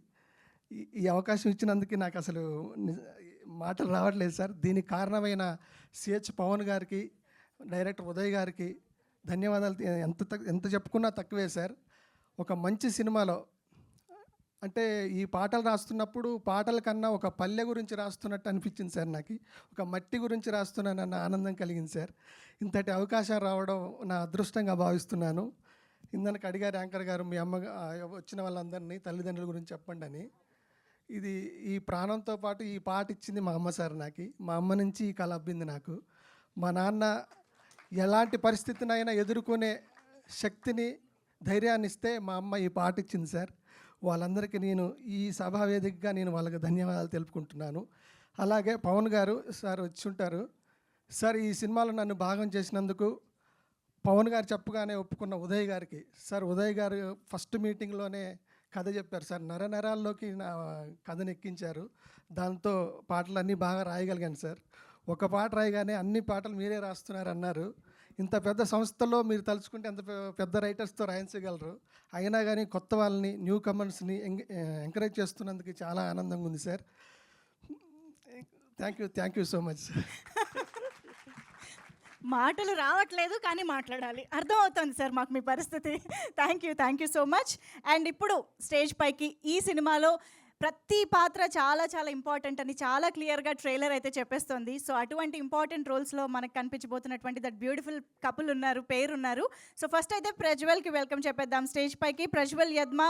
ఈ అవకాశం ఇచ్చినందుకు నాకు అసలు మాటలు రావట్లేదు సార్. దీనికి కారణమైన సిహెచ్ పవన్ గారికి, డైరెక్టర్ ఉదయ్ గారికి ధన్యవాదాలు. ఎంత చెప్పుకున్నా తక్కువే సార్. ఒక మంచి సినిమాలో అంటే ఈ పాటలు రాస్తున్నప్పుడు పాటల కన్నా ఒక పల్లె గురించి రాస్తున్నట్టు అనిపించింది సార్. నాకు ఒక మట్టి గురించి రాస్తున్నానన్న ఆనందం కలిగింది సార్. ఇంతటి అవకాశం రావడం నా అదృష్టంగా భావిస్తున్నాను. ఇందాక అడిగారు యాంకర్ గారు, మీ అమ్మ వచ్చిన వాళ్ళందరినీ తల్లిదండ్రుల గురించి చెప్పండి అని. ఇది ఈ ప్రాణంతో పాటు ఈ పాట ఇచ్చింది మా అమ్మ సార్. నాకు మా అమ్మ నుంచి ఈ కళ అబ్బింది నాకు. మా నాన్న ఎలాంటి పరిస్థితినైనా ఎదుర్కొనే శక్తిని, ధైర్యాన్ని ఇస్తే మా అమ్మ ఈ పాట ఇచ్చింది సార్. వాళ్ళందరికీ నేను ఈ సభా వేదికగా నేను వాళ్ళకి ధన్యవాదాలు తెలుపుకుంటున్నాను. అలాగే పవన్ గారు సార్ వచ్చి ఉంటారు సార్. ఈ సినిమాలో నన్ను భాగం చేసినందుకు పవన్ గారు చెప్పగానే ఒప్పుకున్న ఉదయ్ గారికి సార్, ఉదయ్ గారు ఫస్ట్ మీటింగ్లోనే కథ చెప్పారు సార్. నరాల్లోకి నా కథను ఎక్కించారు. దాంతో పాటలన్నీ బాగా రాయగలిగాను సార్. ఒక పాట రాయగానే అన్ని పాటలు మీరే రాస్తున్నారన్నారు. ఇంత పెద్ద సంస్థలో మీరు తలుచుకుంటే ఎంత పెద్ద రైటర్స్తో రాయించగలరు. అయినా కానీ కొత్త వాళ్ళని, న్యూ కమర్స్ని ఎంకరేజ్ చేస్తున్నందుకు చాలా ఆనందంగా ఉంది sir. Thank you so much sir. మాటలు రావట్లేదు కానీ మాట్లాడాలి, అర్థమవుతుంది సార్ మాకు మీ పరిస్థితి. Thank you so much. And ఇప్పుడు స్టేజ్ పైకి ఈ సినిమాలో ప్రతి పాత్ర చాలా చాలా ఇంపార్టెంట్ అని చాలా క్లియర్గా ట్రైలర్ అయితే చెప్పేస్తుంది. సో అటువంటి ఇంపార్టెంట్ రోల్స్లో మనకు కనిపించబోతున్నటువంటి దట్ బ్యూటిఫుల్ కపుల్ ఉన్నారు, పేరున్నారు. సో ఫస్ట్ అయితే ప్రజ్వల్కి వెల్కమ్ చెప్పేద్దాం స్టేజ్ పైకి. Prajwal Yadma,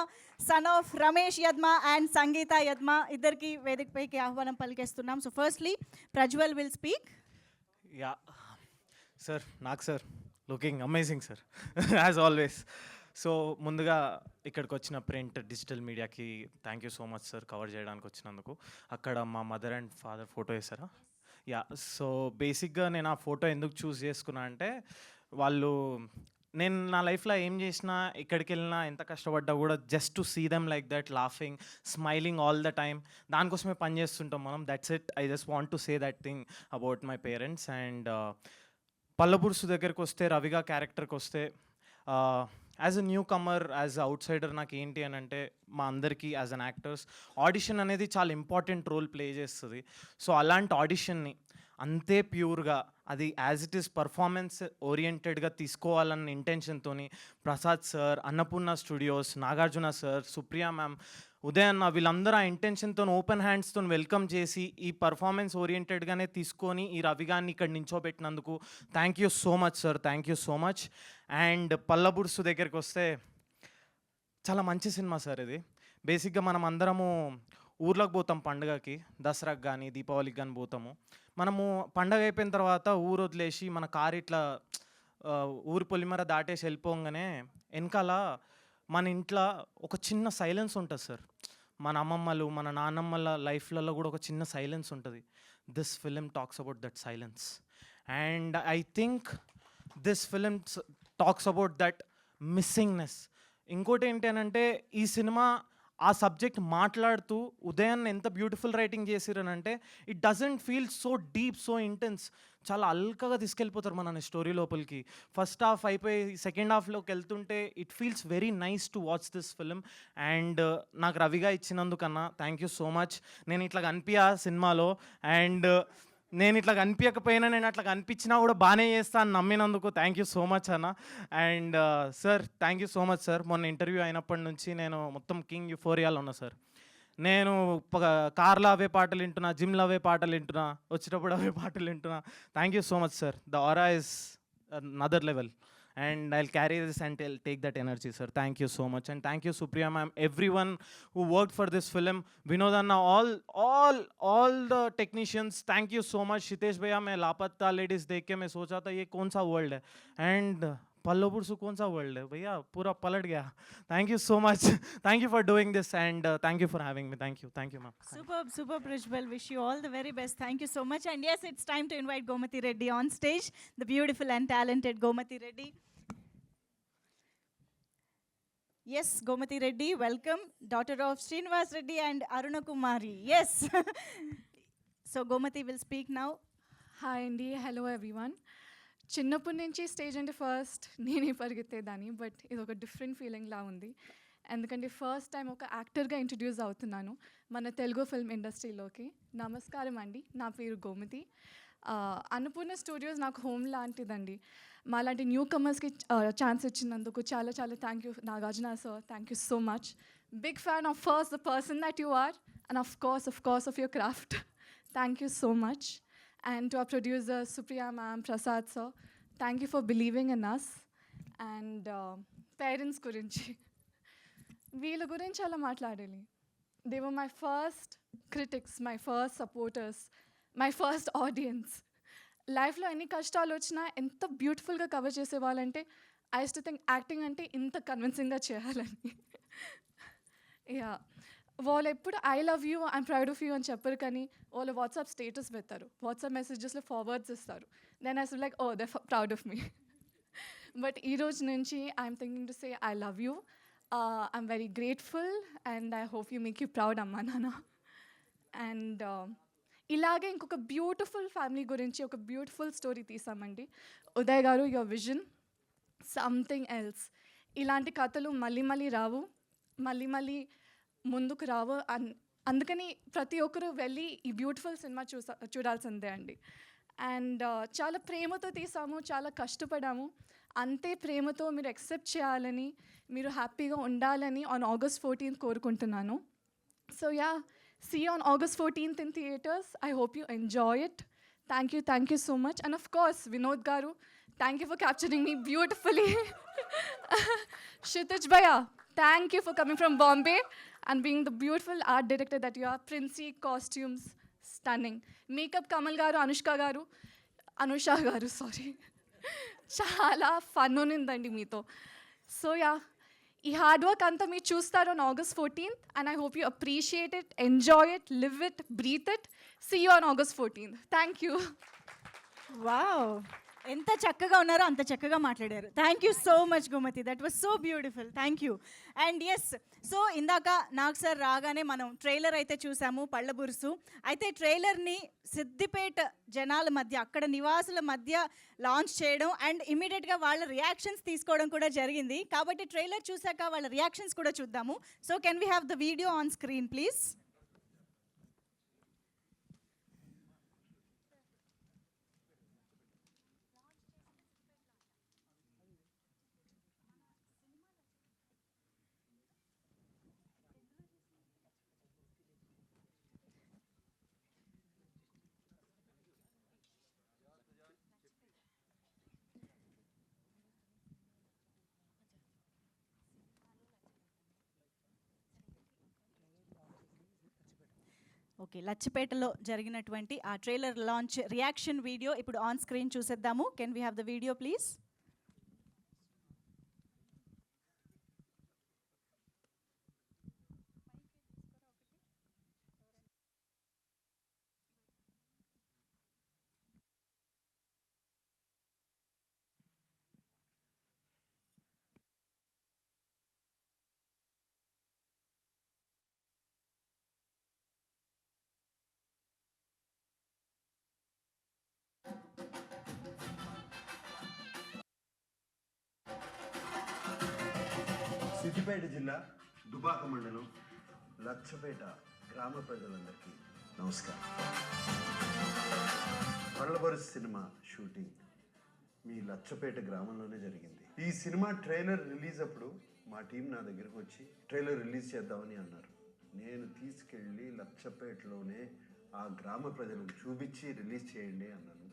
son of Ramesh Yadma and Sangeetha Yadma, ఇద్దరికి వేదిక పైకి ఆహ్వానం పలికేస్తున్నాం. So firstly Prajwal will speak. Yeah sir, నాకు sir looking amazing sir as always. So ముందుగా ఇక్కడికి వచ్చిన ప్రింట్, డిజిటల్ మీడియాకి thank you so much sir cover చేయడానికి వచ్చినందుకు. అక్కడ మా మదర్ అండ్ ఫాదర్ ఫోటో వేసారా? యా. సో బేసిక్గా నేను ఆ ఫోటో ఎందుకు చూస్ చేసుకున్నా అంటే, నేను నా లైఫ్లో ఏం చేసినా, ఎక్కడికి వెళ్ళినా, ఎంత కష్టపడ్డా కూడా just to see them like that, laughing, smiling all the time, దానికోసమే పని చేస్తుంటాం మనం. That's it. I just want to say that thing about my parents. And Pallaburusu దగ్గరికి వస్తే, రవిగా క్యారెక్టర్కి వస్తే, as a newcomer, as a outsider నాకు ఏంటి అని అంటే, మా అందరికీ యాజ్ అన్ యాక్టర్స్ ఆడిషన్ అనేది చాలా ఇంపార్టెంట్ రోల్ ప్లే చేస్తుంది. సో అలాంటి ఆడిషన్ని అంతే ప్యూర్గా, అది యాజ్ ఇట్ ఈస్ పర్ఫార్మెన్స్ ఓరియంటెడ్గా తీసుకోవాలన్న ఇంటెన్షన్తో Prasad sir, Annapurna studios, Nagarjuna sir, Supriya ma'am, Uday అన్న, వీళ్ళందరూ ఆ ఇంటెన్షన్తో ఓపెన్ హ్యాండ్స్తో వెల్కమ్ చేసి ఈ పర్ఫార్మెన్స్ ఓరియంటెడ్గానే తీసుకొని ఈ రవిగాన్ని ఇక్కడ నించోబెట్టినందుకు thank you so much sir. Thank you so much. And Pallaburusu దగ్గరికి వస్తే, చాలా మంచి సినిమా సార్ ఇది. బేసిక్గా మనం అందరము ఊర్లోకి పోతాం పండుగకి, దసరాకి కానీ దీపావళికి కానీ పోతాము. మనము పండగ అయిపోయిన తర్వాత ఊరు వదిలేసి మన కారు ఇట్లా ఊరి పొలిమర దాటేసి వెళ్ళిపోగానే వెనకాల మన ఇంట్లో ఒక చిన్న సైలెన్స్ ఉంటుంది సార్. మన అమ్మమ్మలు, మన నాన్నమ్మల లైఫ్లలో కూడా ఒక చిన్న సైలెన్స్ ఉంటుంది. This film talks about that silence. And I think this film talks about that మిస్సింగ్నెస్. ఇంకోటి ఏంటి అని అంటే, ఈ సినిమా ఆ సబ్జెక్ట్ మాట్లాడుతూ ఉదయాన్ని ఎంత బ్యూటిఫుల్ రైటింగ్ చేసిరనంటే, it doesn't feel so deep, so intense. చాలా అల్కగా తీసుకెళ్ళిపోతారు మనని స్టోరీ లోపలికి. ఫస్ట్ హాఫ్ అయిపోయి సెకండ్ హాఫ్లోకి వెళ్తుంటే it feels very nice to watch this film. And నాకు రవిగా ఇచ్చినందుకన్నా థ్యాంక్ యూ సో మచ్. నేను ఇట్లా కనిపించా సినిమాలో, అండ్ నేను ఇట్లా కనిపించకపోయినా, నేను అట్లా కనిపించినా కూడా బాగానే చేస్తా అని నమ్మినందుకు థ్యాంక్ యూ సో మచ్ అన్న. And sir thank you so much sir. మొన్న ఇంటర్వ్యూ అయినప్పటి నుంచి నేను మొత్తం కింగ్ యూఫోరియాలో ఉన్నా సార్. నేను కార్లో అవే పాటలు వింటున్నా, జిమ్లో అవే పాటలు వింటున్నా, వచ్చేటప్పుడు అవే పాటలు వింటున్నా. Thank you so much sir. The aura is another level. And I'll carry this and I'll take that energy, sir. Thank you so much. And thank you, Supriya ma'am, everyone who worked for this film. Vinod Anna, all the technicians, thank you so much. Shitesh bhaiya, मैं लापता ladies देख के मैं सोचा था ये कौन सा वर्ल्ड है, and पल्लबुर्सु कौन सा वर्ल्ड है भैया, पूरा पलट गया. Thank you so much. Thank you for doing this, and thank you for having me. Thank you ma'am. Superb Prajwal, wish you all the very best. Thank you so much. And yes, it's time to invite Gomati Reddy on stage, the beautiful and talented Gomati Reddy. Yes, Gomati Reddy, welcome, daughter of Srinivas Reddy and Aruna Kumari. Yes. So Gomati will speak now. Hi అండి, hello everyone. చిన్నప్పటి నుంచి stage అంటే first నేనే పరిగెత్తేదాన్ని, but ఇది ఒక different ఫీలింగ్లా ఉంది. ఎందుకంటే first time ఒక యాక్టర్గా ఇంట్రడ్యూస్ అవుతున్నాను మన తెలుగు ఫిల్మ్ ఇండస్ట్రీలోకి. నమస్కారం అండి, నా పేరు గోమతి. అన్నపూర్ణ స్టూడియోస్ నాకు హోమ్ లాంటిదండి. మాలాంటి న్యూ కమర్స్కి ఛాన్స్ ఇచ్చినందుకు చాలా చాలా thank you Nagarjuna sir. Thank you so much. Big fan of first the person that you are, and of course, of your craft. Thank you so much. And to our producer, Supriya ma'am, Prasad sir, thank you for believing in us. And parents గురించి వీళ్ళ గురించి అలా మాట్లాడాలి. They were my first critics, my first supporters, my first audience. లైఫ్లో ఎన్ని కష్టాలు వచ్చినా ఎంత బ్యూటిఫుల్గా కవర్ చేసేవాళ్ళంటే I use to think acting అంటే ఇంత కన్విన్సింగ్గా చేయాలని. యా వాళ్ళు ఎప్పుడు I love you I'm proud of you అని చెప్పరు, కానీ వాళ్ళు వాట్సాప్ స్టేటస్ పెడతారు, వాట్సాప్ మెసేజెస్లో ఫార్వర్డ్స్ ఇస్తారు. Then I like oh they proud of me. But ఈ రోజు నుంచి I'm thinking to say I love you, I'm very grateful and I hope you make you proud అమ్మా నాన్న. అండ్ ఇలాగే ఇంకొక బ్యూటిఫుల్ ఫ్యామిలీ గురించి ఒక బ్యూటిఫుల్ స్టోరీ తీసామండి. ఉదయ్ గారు, యువర్ విజన్ సంథింగ్ ఎల్స్. ఇలాంటి కథలు మళ్ళీ మళ్ళీ రావు, మళ్ళీ ముందుకు రావు. అందుకని ప్రతి ఒక్కరూ వెళ్ళి ఈ బ్యూటిఫుల్ సినిమా చూడాల్సిందే అండి. అండ్ చాలా ప్రేమతో తీసాము, చాలా కష్టపడాము. అంతే ప్రేమతో మీరు యాక్సెప్ట్ చేయాలని, మీరు హ్యాపీగా ఉండాలని ఆన్ August 14th కోరుకుంటున్నాను. So yeah, see you on August 14th in theaters. I hope you enjoy it. Thank you so much. And of course, Vinod Garu, thank you for capturing me beautifully. Kshitij Bhaiya, thank you for coming from Bombay and being the beautiful art director that you are. Princey costumes, stunning. Makeup Kamal Garu, Anusha Garu, sorry. చాలా fun ఉన్నిందండి మీతో. So yeah, ఈ hard work అంతా మీరు చూస్తారు on August 14th and I hope you appreciate it, enjoy it, live it, breathe it. See you on August 14th. Thank you. Wow, ఎంత చక్కగా ఉన్నారో అంత చక్కగా మాట్లాడారు. Thank you so much Gomathi, that was so beautiful. Thank you. And yes, so ఇందాక Nag sir రాగానే మనం trailer అయితే చూసాము, పళ్ళబురుసు. అయితే ట్రైలర్ని సిద్దిపేట జనాల మధ్య, అక్కడ నివాసుల మధ్య లాంచ్ చేయడం అండ్ ఇమీడియట్గా వాళ్ళ రియాక్షన్స్ తీసుకోవడం కూడా జరిగింది. కాబట్టి ట్రైలర్ చూసాక వాళ్ళ రియాక్షన్స్ కూడా చూద్దాము. So can we have the video on screen please? Okay, లచ్చిపేటలో జరిగినటువంటి ఆ ట్రైలర్ లాంచ్ రియాక్షన్ వీడియో ఇప్పుడు ఆన్ స్క్రీన్ చూసేద్దాము. Can we have the video please? Siddipet జిల్లా దుబాక మండలం లచ్చపేట గ్రామ ప్రజలందరికీ నమస్కారం. పళ్ళబరుసు సినిమా షూటింగ్ మీ లచ్చపేట గ్రామంలోనే జరిగింది. ఈ సినిమా ట్రైలర్ రిలీజ్ అప్పుడు మా టీం నా దగ్గరకు వచ్చి ట్రైలర్ రిలీజ్ చేద్దామని అన్నారు. నేను తీసుకెళ్ళి లచ్చపేటలోనే ఆ గ్రామ ప్రజలకు చూపించి రిలీజ్ చేయండి అన్నాను.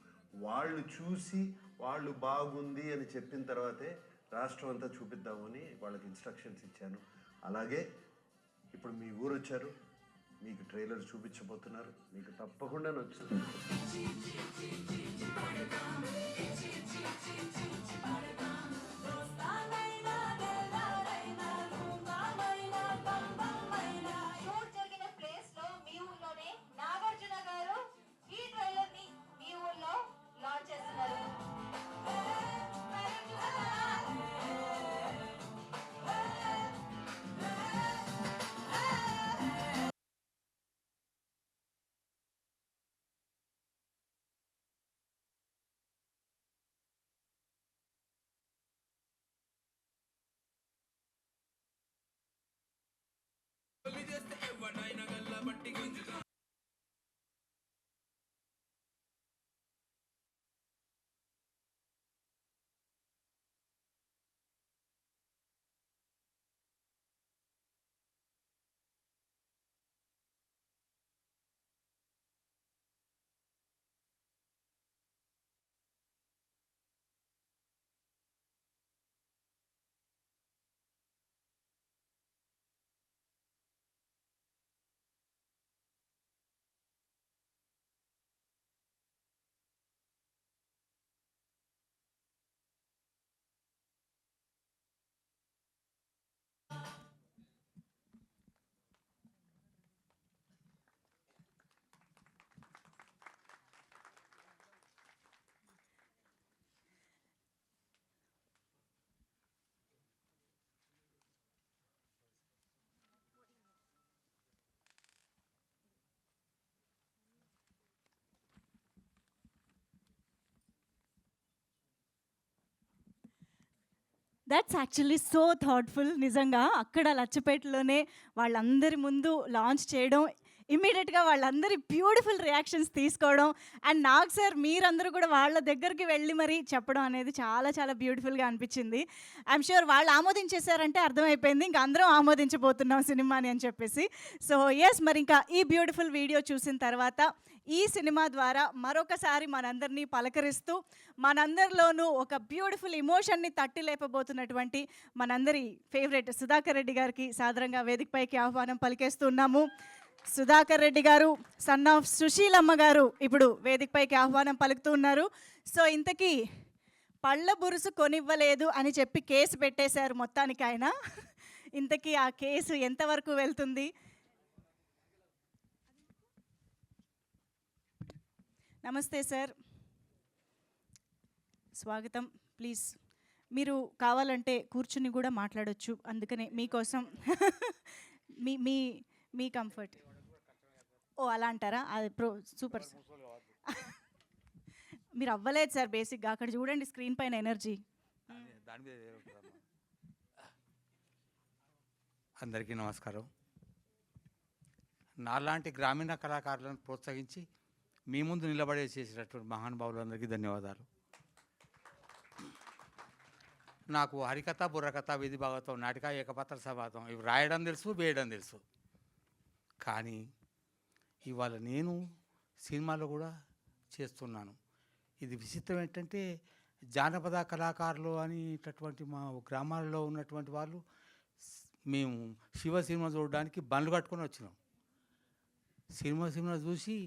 వాళ్ళు చూసి వాళ్ళు బాగుంది అని చెప్పిన తర్వాతే రాష్ట్రం అంతా చూపిద్దామని వాళ్ళకి ఇన్స్ట్రక్షన్స్ ఇచ్చాను. అలాగే ఇప్పుడు మీ ఊరు వచ్చారు, మీకు ట్రైలర్ చూపించబోతున్నారు, మీకు తప్పకుండా నచ్చుతుంది. That's actually so thoughtful. నిజంగా అక్కడ లచ్చపేటలోనే వాళ్ళందరి ముందు లాంచ్ చేయడం, ఇమ్మీడియట్గా వాళ్ళందరి బ్యూటిఫుల్ రియాక్షన్స్ తీసుకోవడం, అండ్ నాగ్ సార్ మీరందరూ కూడా వాళ్ళ దగ్గరికి వెళ్ళి మరీ చెప్పడం అనేది చాలా చాలా బ్యూటిఫుల్గా అనిపించింది. ఐఎమ్ షూర్ వాళ్ళు ఆమోదించేశారంటే అర్థమైపోయింది ఇంకా అందరం ఆమోదించబోతున్నాం సినిమాని అని చెప్పేసి. సో ఎస్, మరి ఇంకా ఈ బ్యూటిఫుల్ వీడియో చూసిన తర్వాత ఈ సినిమా ద్వారా మరొకసారి మనందరినీ పలకరిస్తూ మనందరిలోనూ ఒక బ్యూటిఫుల్ ఇమోషన్ని తట్టి లేపబోతున్నటువంటి మనందరి ఫేవరెట్ సుధాకర్ రెడ్డి గారికి సాదరంగా వేదికపైకి ఆహ్వానం పలికేస్తున్నాము. సుధాకర్ రెడ్డి గారు, సన్ ఆఫ్ సుశీలమ్మ గారు ఇప్పుడు వేదికపైకి ఆహ్వానం పలుకుతూ ఉన్నారు. సో ఇంతకీ పళ్ళ బురుసు కొనివ్వలేదు అని చెప్పి కేసు పెట్టేశారు మొత్తానికి ఆయన. ఇంతకీ ఆ కేసు ఎంతవరకు వెళ్తుంది? నమస్తే సార్, స్వాగతం. ప్లీజ్ మీరు కావాలంటే కూర్చుని కూడా మాట్లాడొచ్చు, అందుకనే మీకోసం మీ మీ మీ కంఫర్ట్. ఓ అలా అంటారా? అది సూపర్ సార్. మీరు అవ్వలేదు సార్ బేసిక్గా, అక్కడ చూడండి స్క్రీన్ పైన ఎనర్జీ. అందరికీ నమస్కారం. నాలాంటి గ్రామీణ కళాకారులను ప్రోత్సహించి మీ ముందు నిలబడే చేసినటువంటి మహానుభావులందరికీ ధన్యవాదాలు. నాకు హరికథ, బుర్రకథ, విధి భాగవతం, నాటిక, ఏకపాత్ర సంవాదం ఇవి రాయడం తెలుసు, వేయడం తెలుసు. కానీ ఇవాళ నేను సినిమాలో కూడా చేస్తున్నాను. ఇది విచిత్రం ఏంటంటే జానపద కళాకారులు అనేటటువంటి మా గ్రామాల్లో ఉన్నటువంటి వాళ్ళు మేము శివ సినిమా చూడడానికి బండ్లు కట్టుకొని వచ్చినాం. సినిమా చూసి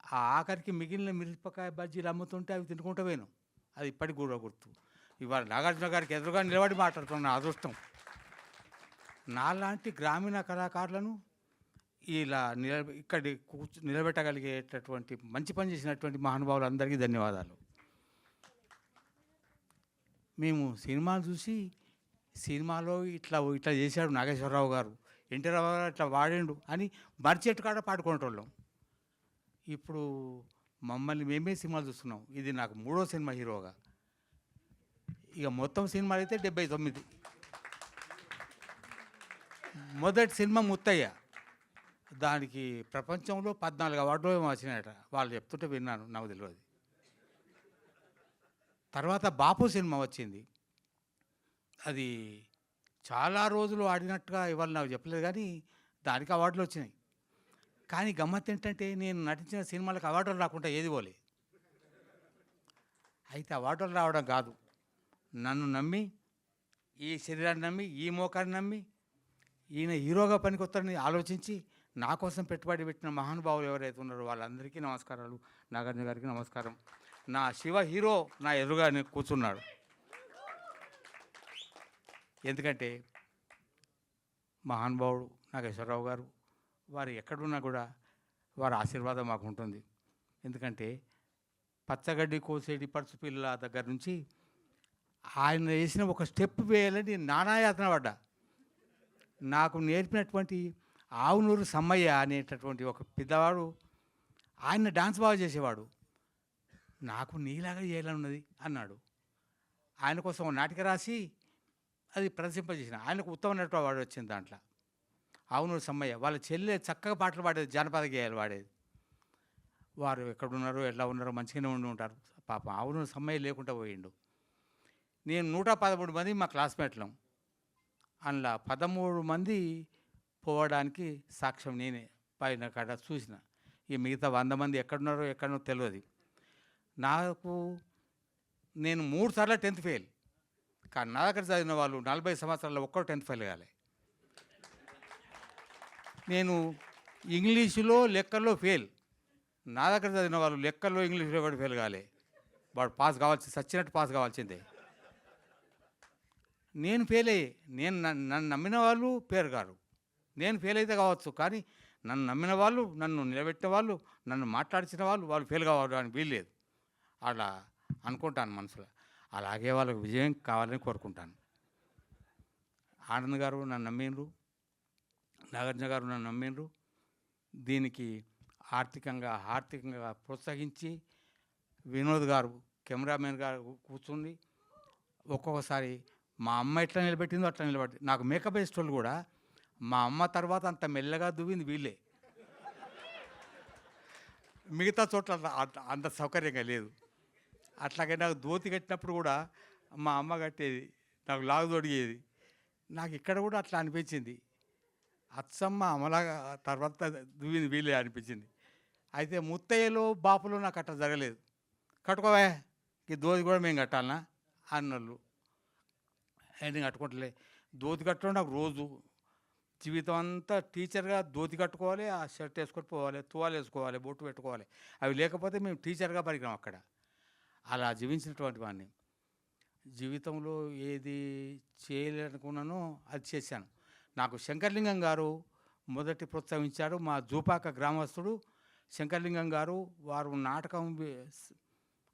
ఆ ఆఖరికి మిగిలిన మిరపకాయ బజ్జీలు అమ్ముతుంటే అవి తినుకుంటూ పోయినాం. అది ఇప్పటికి కూడా గుర్తు. ఇవాళ నాగార్జున గారికి ఎదురుగా నిలబడి మాట్లాడుతున్న అదృష్టం. నాలాంటి గ్రామీణ కళాకారులను ఇలా ఇక్కడ నిలబెట్టగలిగేటటువంటి మంచి పని చేసినటువంటి మహానుభావులందరికీ ధన్యవాదాలు. మేము సినిమాలు చూసి సినిమాలో ఇట్లా చేశాడు నాగేశ్వరరావు గారు, ఎన్టీ రావు గారు ఇట్లా వాడిండు అని మరిచెట్టు కాడ పాడుకునేటోళ్ళం. ఇప్పుడు మమ్మల్ని మేమే సినిమాలు చూస్తున్నాం. ఇది నాకు 3వ సినిమా హీరోగా. ఇక మొత్తం సినిమాలు అయితే 79. మొదటి సినిమా ముత్తయ్య, దానికి ప్రపంచంలో 14 అవార్డులు ఏమో వచ్చినాయట. వాళ్ళు చెప్తుంటే విన్నాను, నాకు తెలియదు. తర్వాత బాపు సినిమా వచ్చింది. అది చాలా రోజులు ఆడినట్టుగా ఇవాళ నాకు చెప్పలేదు, కానీ దానికి అవార్డులు వచ్చినాయి. కానీ గమ్మత్ ఏంటంటే నేను నటించిన సినిమాలకు అవార్డులు రాకుండా ఏది పోలే. అయితే అవార్డులు రావడం కాదు, నన్ను నమ్మి, ఈ శరీరాన్ని నమ్మి, ఈ మోకాన్ని నమ్మి ఈయన హీరోగా పనికొస్తారని ఆలోచించి నా కోసం పెట్టుబడి పెట్టిన మహానుభావులు ఎవరైతే ఉన్నారో వాళ్ళందరికీ నమస్కారాలు. నాగార్జున గారికి నమస్కారం. నా శివ హీరో నా ఎదురుగా కూర్చున్నాడు. ఎందుకంటే మహానుభావుడు నాగేశ్వరరావు గారు, వారు ఎక్కడున్నా కూడా వారి ఆశీర్వాదం మాకు ఉంటుంది. ఎందుకంటే పచ్చగడ్డి కోసేటి పడుచు పిల్ల దగ్గర నుంచి ఆయన వేసిన ఒక స్టెప్ వేయాలని నానాయాతన పడ్డా. నాకు నేర్పినటువంటి ఆవునూరు సమ్మయ్య అనేటటువంటి ఒక పెద్దవాడు, ఆయన డాన్స్ బాగా చేసేవాడు. నాకు నీలాగా చేయాలన్నది అన్నాడు. ఆయన కోసం ఒక నాటిక రాసి అది ప్రదర్శింపజేసిన. ఆయనకు ఉత్తమ నటుడు అవార్డు వచ్చింది దాంట్లో. ఆవునూరు సమ్మయ్య వాళ్ళ చెల్లె చక్కగా పాటలు పాడేది, జానపద గేయాలు పాడేది. వారు ఎక్కడున్నారో ఎలా ఉన్నారో మంచిగానే ఉండి ఉంటారు. పాపం ఆవునూరు సమ్మయ్య లేకుండా పోయిండు. నేను 113 మంది మా క్లాస్మేట్లం. అందులో 13 మంది పోవడానికి సాక్ష్యం నేనే. పైన కాడ చూసిన. ఈ మిగతా 100 మంది ఎక్కడున్నారో ఎక్కడనో తెలియదు నాకు. నేను 3 సార్లు 10th ఫెయిల్. కానీ నా దగ్గర చదివిన వాళ్ళు 40 సంవత్సరాల్లో ఒక్కరు 10th ఫెయిల్ కాలే. నేను ఇంగ్లీషులో లెక్కల్లో ఫెయిల్. నా దగ్గర చదివిన వాళ్ళు లెక్కల్లో ఇంగ్లీషులో కూడా ఫెయిల్ కాలే. వాడు పాస్ కావాల్సి సచ్చినట్టు పాస్ కావాల్సిందే. నేను ఫెయిల్ అయ్యి, నన్ను నమ్మిన వాళ్ళు పేరు గారు. నేను ఫెయిల్ అయితే కావచ్చు, కానీ నన్ను నమ్మిన వాళ్ళు, నన్ను నిలబెట్టిన వాళ్ళు, నన్ను మాట్లాడించిన వాళ్ళు ఫెయిల్ కావడానికి వీల్లేదు. అలా అనుకుంటాను మనసులో. అలాగే వాళ్ళకు విజయం కావాలని కోరుకుంటాను. ఆనంద్ గారు నన్ను నమ్మిండ్రు, నాగార్జున గారు నన్ను నమ్మిండ్రు. దీనికి ఆర్థికంగా ప్రోత్సహించి వినోద్ గారు కెమెరామెన్ గారు కూర్చుని ఒక్కొక్కసారి మా అమ్మ ఎట్లా నిలబెట్టిందో అట్లా నిలబెట్టి నాకు మేకప్ వేసేటోళ్ళు కూడా మా అమ్మ తర్వాత అంత మెల్లగా దువ్వింది వీళ్ళే. మిగతా చోట్ల అంత సౌకర్యంగా లేదు. అట్లాగే నాకు ధోతి కట్టినప్పుడు కూడా మా అమ్మ కట్టేది, నాకు లాగు తొడిగేది. నాకు ఇక్కడ కూడా అట్లా అనిపించింది, అచ్చమ్మ అమలాగా తర్వాత దువ్వింది వీళ్ళే అనిపించింది. అయితే ముత్తయ్యలో బాపులో నాకు అట్లా జరగలేదు. కట్టుకోవా ఈ ధోతి కూడా మేము కట్టాలనా అన్నోళ్ళు. నేను కట్టుకుంటలే. ధోతి కట్టడం నాకు రోజు జీవితం అంతా టీచర్గా ధోతి కట్టుకోవాలి, ఆ షర్ట్ వేసుకొని పోవాలి, తువాలు వేసుకోవాలి, బొట్టు పెట్టుకోవాలి. అవి లేకపోతే మేము టీచర్గా పరిగినాం అక్కడ. అలా జీవించినటువంటి వాడిని. జీవితంలో ఏది చేయాలనుకున్నానో అది చేశాను. నాకు శంకర్లింగం గారు మొదటి ప్రోత్సహించాడు. మా జూపాక గ్రామస్తుడు శంకర్లింగం గారు. వారు నాటకం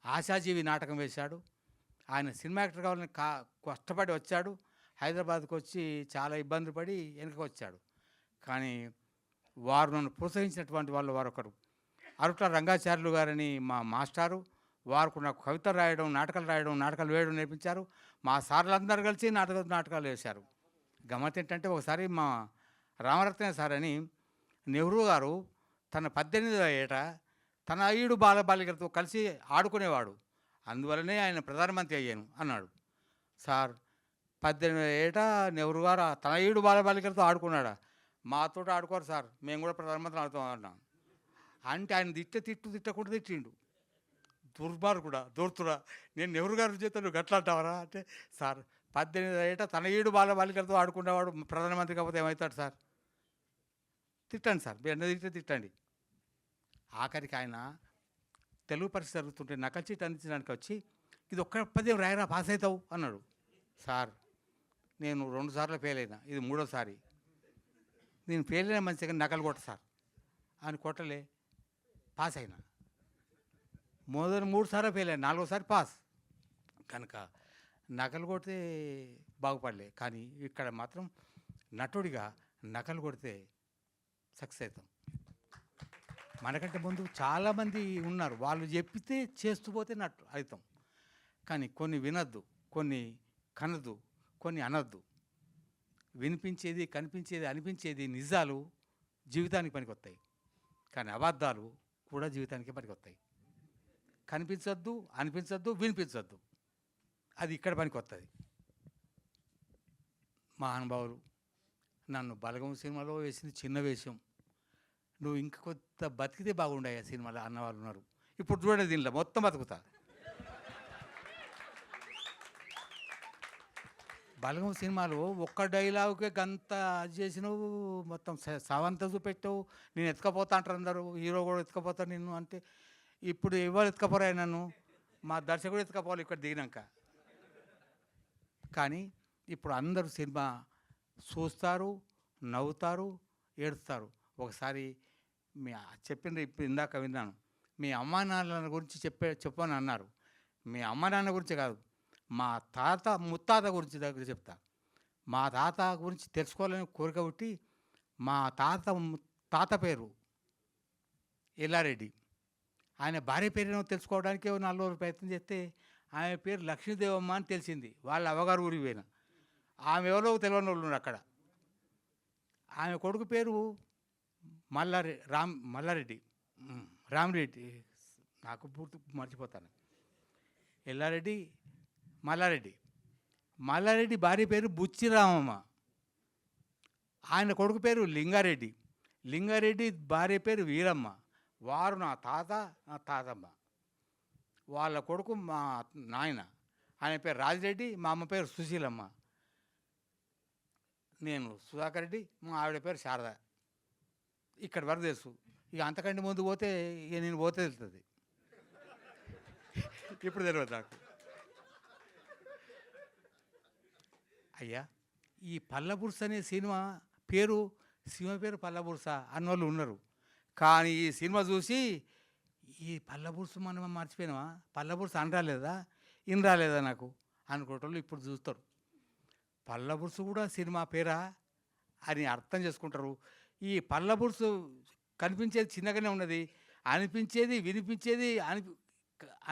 ఆశాజీవి నాటకం వేశాడు. ఆయన సినిమా యాక్టర్ కావాలని కష్టపడి వచ్చాడు. హైదరాబాద్కి వచ్చి చాలా ఇబ్బంది పడి వెనక్కి వచ్చాడు. కానీ వారు నన్ను ప్రోత్సహించినటువంటి వాళ్ళు వారొకరు అరుట్ల రంగాచార్యులు గారని మా మాస్టారు. వారు నాకు కవిత రాయడం, నాటకాలు వేయడం నేర్పించారు. మా సార్లందరూ కలిసి నాటకాలు వేశారు. గమ్మత్ ఏంటంటే ఒకసారి మా రామరత్న సార్ అని నెహ్రూ గారు తన 18వ ఏట తన 7 బాలబాలికలతో కలిసి ఆడుకునేవాడు. అందువల్లనే ఆయన ప్రధానమంత్రి అయ్యాను అన్నాడు. సార్ 18వ ఏట నెహ్రూ గారు తన 7 బాలబాలికలతో ఆడుకున్నాడా? మాతో ఆడుకోరు సార్, మేము కూడా ప్రధానమంత్రి ఆడుతాం అన్నాం. అంటే ఆయన తిట్టకుండా తిట్టిండు. దుర్మార్గుడా, దూర్తుడా, నేను నెహ్రూ గారి చేత నువ్వు గట్లా అంటావరా అంటే, సార్ 18వ ఏట తన 7 బాలబాలికలతో ఆడుకునేవాడు ప్రధానమంత్రి కాకపోతే ఏమవుతాడు సార్? తిట్టండి సార్, మీరు అన్నది తిట్టండి. ఆఖరికి ఆయన తెలుగు పరీక్ష జరుగుతుంటే నకలు చీట్ అందించడానికి వచ్చి ఇది ఒక్క పద్యం రాయరా పాస్ అవుతావు అన్నాడు. సార్ నేను 2 సార్లు ఫెయిల్ అయినా, ఇది 3వసారి. నేను ఫెయిల్ అయినా మంచిగా నకలు కొట్ట సార్ అని కొట్టలే, పాస్ అయినా. మొదటి 3 సార్లు ఫెయిల్ అయినా, 4వసారి పాస్. కనుక నకలు కొడితే బాగుపడలే. కానీ ఇక్కడ మాత్రం నటుడిగా నకలు కొడితే సక్సెస్ అవుతాం. మనకంటే ముందు చాలామంది ఉన్నారు, వాళ్ళు చెప్పితే చేస్తూ పోతే నటు అవుతాం. కానీ కొన్ని వినద్దు, కొన్ని కనద్దు, కొన్ని అనద్దు. వినిపించేది, కనిపించేది, అనిపించేది నిజాలు జీవితానికి పనికొస్తాయి. కానీ అబద్ధాలు కూడా జీవితానికి పనికొస్తాయి. కనిపించొద్దు, అనిపించొద్దు, వినిపించొద్దు, అది ఇక్కడ పనికొస్తుంది. మహానుభావులు నన్ను బలగం సినిమాలో వేసింది చిన్న వేషం, నువ్వు ఇంకా కొత్త బతికితే బాగుండే ఆ సినిమాలో అన్నవాళ్ళు ఉన్నారు. ఇప్పుడు చూడండి, దీనిలో మొత్తం బతుకుతా. బలగం సినిమాలో ఒక్క డైలాగుకే గంత చేసినావు, మొత్తం సవంత చూపెట్టావు. నేను ఎత్తుకపోతా అంటారు అందరూ, హీరో కూడా ఎత్తుకపోతాడు నిన్ను అంటే. ఇప్పుడు ఎవరు ఎత్తుకపోరాయి నన్ను? మా దర్శకుడు ఎత్తుకపోవాలి ఇక్కడ దిగినాక. కానీ ఇప్పుడు అందరూ సినిమా చూస్తారు, నవ్వుతారు, ఏడుస్తారు. ఒకసారి మీ చెప్పింది ఇప్పుడు ఇందాక విన్నాను, మీ అమ్మా నాన్నల గురించి చెప్పని అన్నారు. మీ అమ్మ నాన్న గురించి కాదు, మా తాత ముత్తాత గురించి దగ్గర చెప్తా. మా తాత గురించి తెలుసుకోవాలని కోరిక పుట్టి మా తాత పేరు ఎల్లారెడ్డి. ఆయన భార్య పేరును తెలుసుకోవడానికి 4 రోజులు ప్రయత్నం చేస్తే ఆమె పేరు లక్ష్మీదేవమ్మ అని తెలిసింది. వాళ్ళ అవ్వగారు ఊరికి పోయిన. ఆమె ఎవరో తెలియని వాళ్ళు ఉన్నారు అక్కడ. ఆమె కొడుకు పేరు రామిరెడ్డి, నాకు పూర్తి మర్చిపోతాను. ఎల్లారెడ్డి, మల్లారెడ్డి భార్య పేరు బుచ్చిరామమ్మ. ఆయన కొడుకు పేరు లింగారెడ్డి భార్య పేరు వీరమ్మ. వారు నా తాత, నా తాతమ్మ. వాళ్ళ కొడుకు మా నాయన, ఆయన పేరు రాజిరెడ్డి, మా అమ్మ పేరు సుశీలమ్మ. నేను సుధాకర్ రెడ్డి, మా ఆవిడ పేరు శారద. ఇక్కడ వరకు తెలుసు. ఇక అంతకంటే ముందు పోతే ఇక నేను పోతే తెలుస్తుంది. ఇప్పుడు తెలియదు నాకు. అయ్యా, ఈ పల్లబుర్స అనే సినిమా పేరు పల్లబుర్స అన్నోళ్ళు ఉన్నారు. కానీ ఈ సినిమా చూసి ఈ పల్లబుర్సు మనం మర్చిపోయినావా, పల్లబుర్స అనరాలేదా, రాలేదా నాకు అనుకోవటోళ్ళు ఇప్పుడు చూస్తారు. పల్లబుర్సు కూడా సినిమా పేరా అని అర్థం చేసుకుంటారు. ఈ పల్లబుర్సు కనిపించేది చిన్నగానే ఉన్నది, అనిపించేది, వినిపించేది,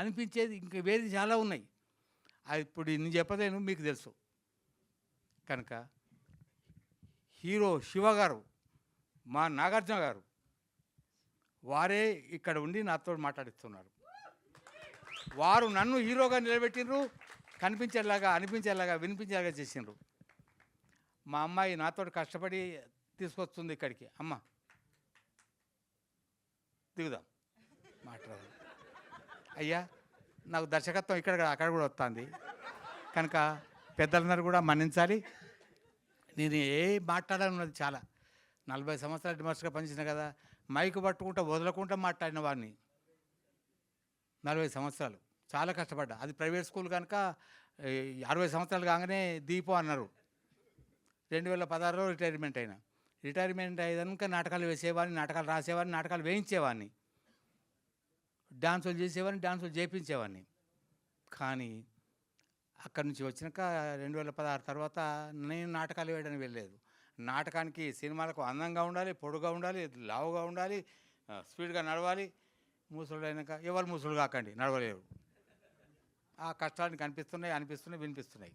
అనిపించేది ఇంకా వేరే చాలా ఉన్నాయి. అది ఇప్పుడు నేను చెప్పలేను, మీకు తెలుసు. కనుక హీరో శివ గారు, మా నాగార్జున గారు వారే ఇక్కడ ఉండి నాతో మాట్లాడిస్తున్నారు. వారు నన్ను హీరోగా నిలబెట్టిండ్రు, కనిపించేలాగా, అనిపించేలాగా, వినిపించేలాగా చేసిండ్రు. మా అమ్మాయి నాతో కష్టపడి తీసుకొస్తుంది ఇక్కడికి. అమ్మ దిగుదాం, మాట్లాడదాం. అయ్యా నాకు దర్శకత్వం ఇక్కడ అక్కడ కూడా వస్తుంది కనుక పెద్దలందరూ కూడా మన్నించాలి. నేను మాట్లాడాలన్నది చాలా 40 సంవత్సరాలు డిమాస్టర్గా పనిచేసిన కదా, మైకు పట్టుకుంటా వదలకుండా మాట్లాడిన వాడిని 40 సంవత్సరాలు చాలా కష్టపడ్డా. అది ప్రైవేట్ స్కూల్ కనుక 60 సంవత్సరాలు కాగానే దీపం అన్నారు. 2016లో రిటైర్మెంట్ అయినా. రిటైర్మెంట్ అయ్యాక నాటకాలు వేసేవాడిని, నాటకాలు రాసేవాడిని, నాటకాలు వేయించేవాడిని, డాన్సులు చేసేవాడిని, డాన్సులు చేయించేవాడిని. కానీ అక్కడి నుంచి వచ్చినాక 2016 తర్వాత నేను నాటకాలు వేయడానికి వెళ్ళలేదు. నాటకానికి సినిమాలకు అందంగా ఉండాలి, పొడుగా ఉండాలి, లావుగా ఉండాలి, స్పీడ్గా నడవాలి. ముసలుడు అయినాక ఎవరు ముసలు కాకండి, నడవలేరు. ఆ కష్టాన్ని అనిపిస్తున్నాయి, వినిపిస్తున్నాయి.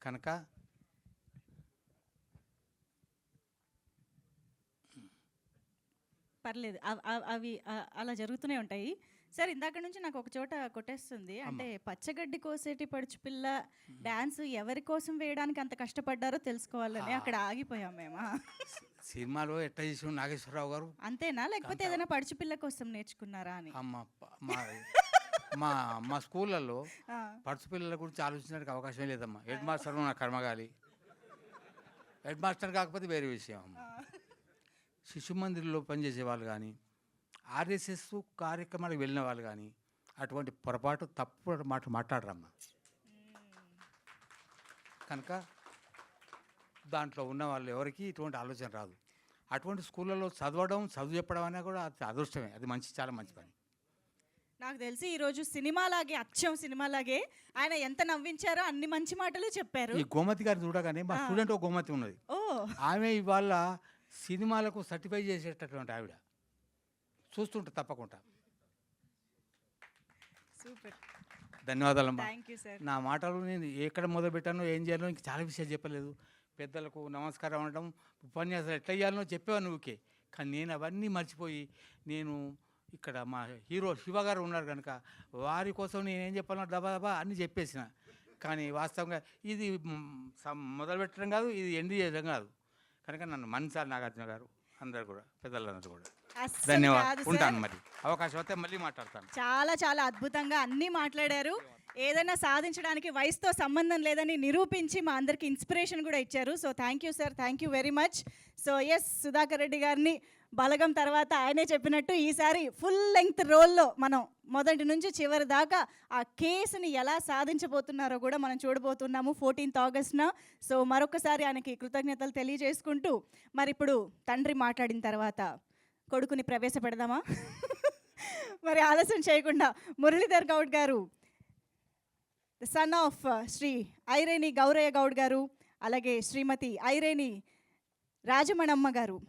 కనుక పర్లేదు, అవి అలా జరుగుతూనే ఉంటాయి. సార్ ఇందాక నుంచి నాకు ఒక చోట కొట్టేస్తుంది, అంటే పచ్చగడ్డి కోసేటి పడుచు పిల్ల డాన్స్ ఎవరి కోసం వేయడానికి అంత కష్టపడ్డారో తెలుసుకోవాలని అక్కడ ఆగిపోయాం మేము. సినిమాలో ఎట్లా చేసిన నాగేశ్వరరావు గారు అంతేనా, లేకపోతే ఏదైనా పడుచు పిల్ల కోసం నేర్చుకున్నారా అని? మా స్కూళ్ళల్లో పడుచు పిల్లల గురించి ఆలోచించడానికి అవకాశం లేదమ్మా. హెడ్ మాస్టర్ నా కర్మగాలి, హెడ్ మాస్టర్ కాకపోతే వేరే విషయం అమ్మ. శిశు మందిర్లో పనిచేసే వాళ్ళు కానీ, ఆర్ఎస్ఎస్ కార్యక్రమాలకు వెళ్ళిన వాళ్ళు కానీ అటువంటి పొరపాటు తప్పు మాట మాట్లాడరమ్మా. కనుక దాంట్లో ఉన్న వాళ్ళు ఎవరికి ఇటువంటి ఆలోచన రాదు. అటువంటి స్కూళ్ళలో చదువు చెప్పడం అనేది కూడా అది అదృష్టమే, అది చాలా మంచి పని. నాకు తెలిసి ఈరోజు సినిమాలాగే, అచ్చం సినిమాలాగే ఆయన ఎంత నవ్వించారో అన్ని మంచి మాటలు చెప్పారు. ఈ గోమతి గారిని చూడగానే మా స్టూడెంట్ ఒక గోమతి ఉన్నది, ఆమె ఇవాళ సినిమాలకు సర్టిఫై చేసేటటువంటి ఆవిడ. చూస్తుంటే తప్పకుండా. సూపర్, ధన్యవాదాలమ్మా. Thank you sir. నా మాటలు నేను ఎక్కడ మొదలుపెట్టానో, ఏం చేయాలో ఇంకా చాలా విషయాలు చెప్పలేదు. పెద్దలకు నమస్కారం అనడం, ఉపన్యాసాలు ఎట్లా చేయాలనో చెప్పేవాను నువ్వుకే. కానీ నేను అవన్నీ మర్చిపోయి నేను ఇక్కడ మా హీరో శివ గారు ఉన్నారు కనుక వారి కోసం నేనేం చెప్పాలో దబా అన్నీ చెప్పేసిన. కానీ వాస్తవంగా ఇది మొదలుపెట్టడం కాదు, ఇది ఎండ్ చేయడం కాదు. కనుక నన్ను మన్నిసారి నాగార్జున గారు, అందరు కూడా, పెద్దలందరూ కూడా ధన్యవాదాలు. ఉంటాను, మరి అవకాశం వస్తే మళ్ళీ మాట్లాడతాను. చాలా చాలా అద్భుతంగా అన్నీ మాట్లాడారు. ఏదైనా సాధించడానికి వయసుతో సంబంధం లేదని నిరూపించి మా అందరికి ఇన్స్పిరేషన్ కూడా ఇచ్చారు. So thank you sir, thank you very much. So yes, Sudhakar Reddy గారిని బలగం తర్వాత ఆయనే చెప్పినట్టు ఈసారి ఫుల్ లెంగ్త్ రోల్లో మనం మొదటి నుంచి చివరి దాకా ఆ కేసుని ఎలా సాధించబోతున్నారో కూడా మనం చూడబోతున్నాము 14th ఆగస్ట్న. సో మరొకసారి ఆయనకి కృతజ్ఞతలు తెలియజేసుకుంటూ, మరి ఇప్పుడు తండ్రి మాట్లాడిన తర్వాత కొడుకుని ప్రవేశపెడదామా? మరి ఆలస్యం చేయకుండా మురళీధర్ గౌడ్ గారు, the son of Shri Aireni Gowraiah Goud గారు, అలాగే శ్రీమతి ఐరేని రాజమణమ్మ గారు,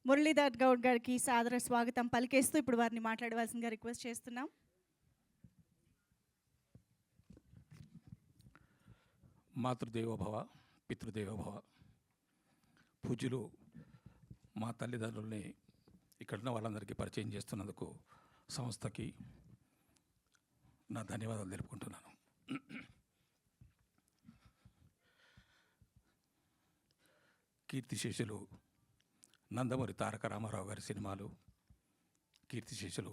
మురళీధర్ గౌడ్ గారికి సాదర స్వాగతం పలికేస్తూ ఇప్పుడు వారిని మాట్లాడవలసిందిగా రిక్వెస్ట్ చేస్తున్నాం. మాతృదేవోభవ, పితృదేవోభవ. పూజ్యులు మా తల్లిదండ్రుల్ని ఇక్కడున్న వాళ్ళందరికీ పరిచయం చేస్తున్నందుకు సంస్థకి నా ధన్యవాదాలు తెలుపుకుంటున్నాను. కీర్తిశేషులు నందమూరి తారక రామారావు గారి సినిమాలు, కీర్తిశేషులు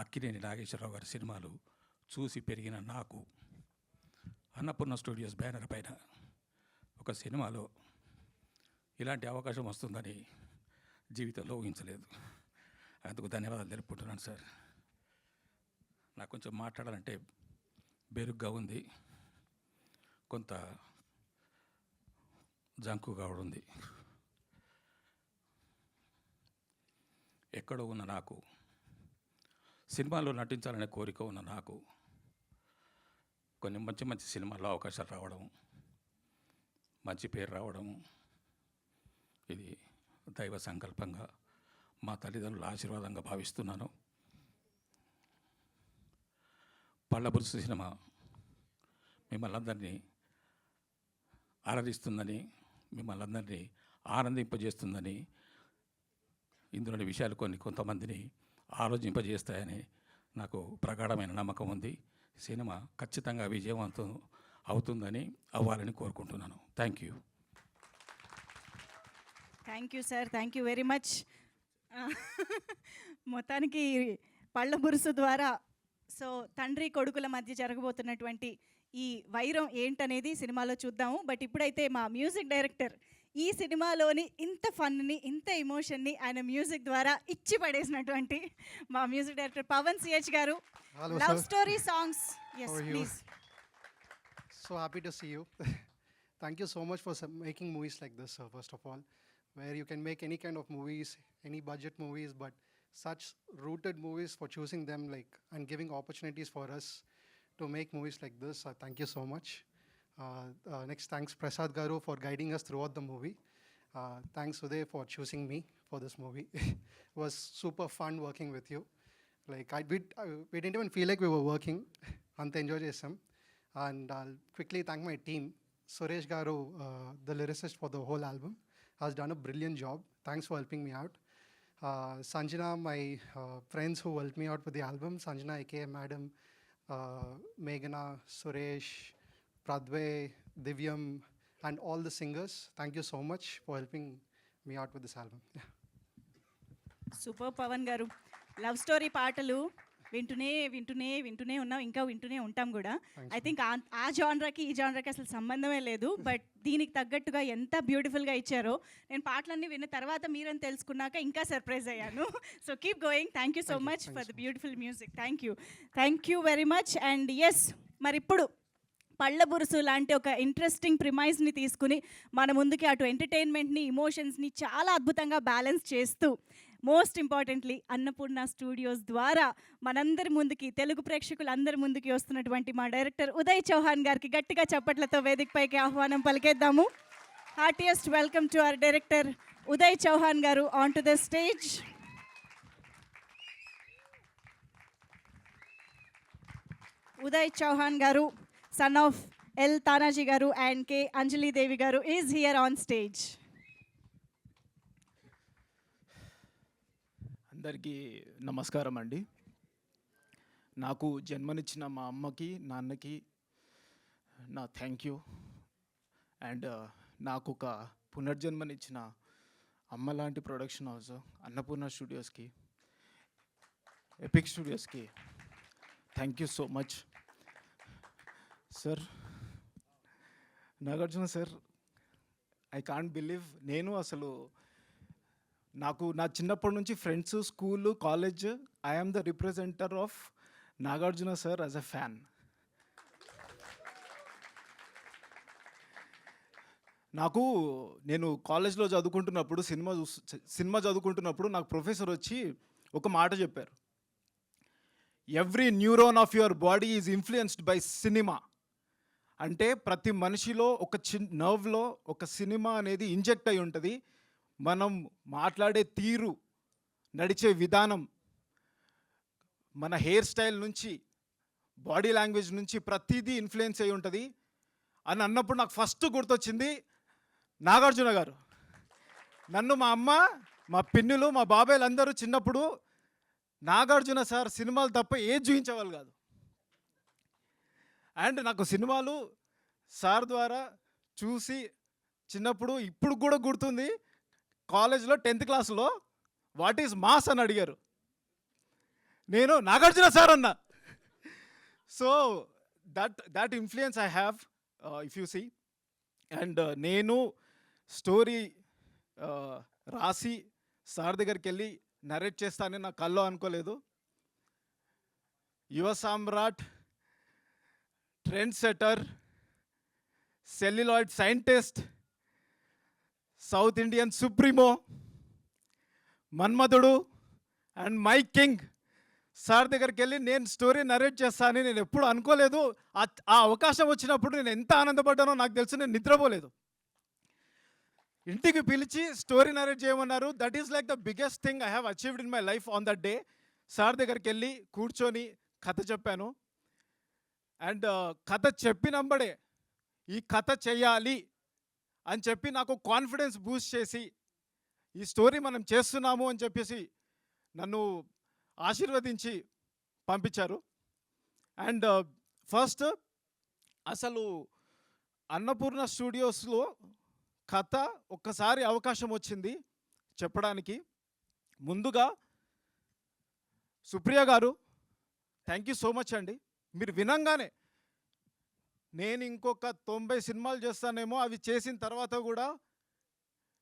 అక్కినేని నాగేశ్వరరావు గారి సినిమాలు చూసి పెరిగిన నాకు అన్నపూర్ణ స్టూడియోస్ బ్యానర్ పైన ఒక సినిమాలో ఇలాంటి అవకాశం వస్తుందని జీవితంలో ఊహించలేదు. అందుకు ధన్యవాదాలు తెలుపుకుంటున్నాను సార్. నాకు కొంచెం మాట్లాడాలంటే బెరుగ్గా ఉంది, కొంత జంకుగా ఉంది. ఎక్కడో ఉన్న నాకు, సినిమాలో నటించాలనే కోరిక ఉన్న నాకు కొన్ని మంచి మంచి సినిమాల్లో అవకాశాలు రావడం, మంచి పేరు రావడం, ఇది దైవ సంకల్పంగా, మా తల్లిదండ్రుల ఆశీర్వాదంగా భావిస్తున్నాను. పళ్ళబురుసు సినిమా మిమ్మల్ని అందరినీ అలరిస్తుందని, మిమ్మల్ని అందరినీ ఆనందింపజేస్తుందని, ఇందులోని విషయాలు కొంతమందిని ఆలోచింపజేస్తాయని నాకు ప్రగాఢమైన నమ్మకం ఉంది. సినిమా ఖచ్చితంగా విజయవంతం అవుతుందని, అవ్వాలని కోరుకుంటున్నాను. Thank you. Thank you sir, thank you very much. మొత్తానికి పళ్ళ బురుసు ద్వారా సో తండ్రి కొడుకుల మధ్య జరగబోతున్నటువంటి ఈ వైరం ఏంటనేది సినిమాలో చూద్దాము. బట్ ఇప్పుడైతే మా మ్యూజిక్ డైరెక్టర్ ఈ సినిమాలోని ఇంత ఫన్ని, ఇంత ఎమోషన్ని ఆయన మ్యూజిక్ ద్వారా ఇచ్చి పడేసినటువంటి మా మ్యూజిక్ డైరెక్టర్ పవన్ సిహెచ్ గారు. Hello, love sir. Story songs. Yes How are you? Please. So happy to see you. Thank you so much for making movies like this, first of all, where you can make any kind of movies, any budget movies, but such rooted movies, for choosing them like and giving opportunities for us to make movies like this. Thank you so much. Next, thanks Prasad Garu for guiding us throughout the movie. Thanks Uday for choosing me for this movie. It was super fun working with you. Like we didn't even feel like we were working. Anta enjoy chesam. And I'll quickly thank my team. Suresh Garu, the lyricist for the whole album, has done a brilliant job. Thanks for helping me out. Sanjana, my friends who helped me out with the album, Sanjana aka Madam, Meghana, Suresh, Pradve, Divyam, and all the singers, thank you so much for helping me out with this album. Super Pavan garu. Love story పాటలు వింటూనే ఉన్నాం, ఇంకా వింటూనే ఉంటాం కూడా. I think ఆ జానరాకి ఈ జానరాకి అసలు సంబంధమే లేదు. బట్ దీనికి తగ్గట్టుగా ఎంత బ్యూటిఫుల్గా ఇచ్చారో నేను పాటలన్నీ విన్న తర్వాత మీరని తెలుసుకున్నాక ఇంకా సర్ప్రైజ్ అయ్యాను. So keep going. Thank you so much for the beautiful music. Thank you very much. And yes, మరి ఇప్పుడు పళ్ళ బురుసు లాంటి ఒక ఇంట్రెస్టింగ్ ప్రిమైజ్ని తీసుకుని మన ముందుకి అటు ఎంటర్టైన్మెంట్ని, ఇమోషన్స్ని చాలా అద్భుతంగా బ్యాలెన్స్ చేస్తూ, మోస్ట్ ఇంపార్టెంట్లీ అన్నపూర్ణ స్టూడియోస్ ద్వారా మనందరి ముందుకి, తెలుగు ప్రేక్షకులందరి ముందుకి వస్తున్నటువంటి మా డైరెక్టర్ ఉదయ్ చౌహాన్ గారికి గట్టిగా చప్పట్లతో వేదికపైకి ఆహ్వానం పలికేద్దాము. Heartiest welcome to our director Uday Chauhan garu on to the stage. Uday Chauhan garu, son of L. Tanaji garu and K. Anjali Devi garu is here on stage. అందరికీ నమస్కారం అండి. నాకు జన్మనిచ్చిన మా అమ్మకి, నాన్నకి నా థ్యాంక్ యూ. అండ్ నాకు ఒక పునర్జన్మనిచ్చిన అమ్మ లాంటి ప్రొడక్షన్ హౌస్ అన్నపూర్ణ స్టూడియోస్కి, ఎపిక్ స్టూడియోస్కి thank you so much. Sir, Nagarjuna sir, I can't believe, నేను అసలు నాకు నా చిన్నప్పటి నుంచి friends, school, college, I'm the representer of Nagarjuna sir as a fan. నేను కాలేజ్లో చదువుకుంటున్నప్పుడు సినిమా చదువుకుంటున్నప్పుడు నాకు ప్రొఫెసర్ వచ్చి ఒక మాట చెప్పారు. Every neuron of your body is influenced by cinema. అంటే ప్రతి మనిషిలో ఒక నర్వ్లో ఒక సినిమా అనేది ఇంజెక్ట్ అయి ఉంటుంది. మనం మాట్లాడే తీరు, నడిచే విధానం, మన హెయిర్ స్టైల్ నుంచి, బాడీ లాంగ్వేజ్ నుంచి ప్రతిదీ ఇన్ఫ్లుయెన్స్ అయి ఉంటుంది అని అన్నప్పుడు నాకు ఫస్ట్ గుర్తొచ్చింది నాగార్జున గారు. నన్ను మా అమ్మ, మా పిన్నులు, మా బాబాయ్లు అందరూ చిన్నప్పుడు నాగార్జున సార్ సినిమాలు తప్ప ఏది చూపించేవాళ్ళు కాదు. అండ్ నాకు సినిమాలు సార్ ద్వారా చూసి చిన్నప్పుడు, ఇప్పుడు కూడా గుర్తుంది, కాలేజ్లో 10th క్లాస్లో వాట్ ఈజ్ మాస్ అని అడిగారు. నేను నాగార్జున సార్ అన్నా. So that influence I have, if you see. And నేను స్టోరీ రాసి సార్ దగ్గరికి వెళ్ళి నరేట్ చేస్తానని నా కల్లో అనుకోలేదు. Yuva Samrat, trend setter, celluloid scientist, south Indian supremo, Manmadhudu and my king sir దగ్గరికి వెళ్ళి నేను స్టోరీ నరేట్ చేస్తానని నేను ఎప్పుడు అనుకోలేదు. ఆ అవకాశం వచ్చినప్పుడు నేను ఎంత ఆనందపడ్డానో నాకు తెలుసు. నేను నిద్రపోలేదు. ఇంటికి పిలిచి స్టోరీ నరేట్ చేయమన్నారు. That is like the biggest thing I have achieved in my life on that day. Sir దగ్గరికి వెళ్ళి కూర్చొని కథ చెప్పాను. అండ్ కథ చెప్పినంబడే ఈ కథ చెయ్యాలి అని చెప్పి నాకు కాన్ఫిడెన్స్ బూస్ట్ చేసి ఈ స్టోరీ మనం చేస్తున్నాము అని చెప్పేసి నన్ను ఆశీర్వదించి పంపించారు. అండ్ ఫస్ట్ అసలు అన్నపూర్ణ స్టూడియోస్లో కథ ఒక్కసారి అవకాశం వచ్చింది చెప్పడానికి. ముందుగా సుప్రియ గారు థ్యాంక్ యూ సో మచ్ అండి. మీరు వినంగానే నేను ఇంకొక 90 సినిమాలు చేస్తానేమో, అవి చేసిన తర్వాత కూడా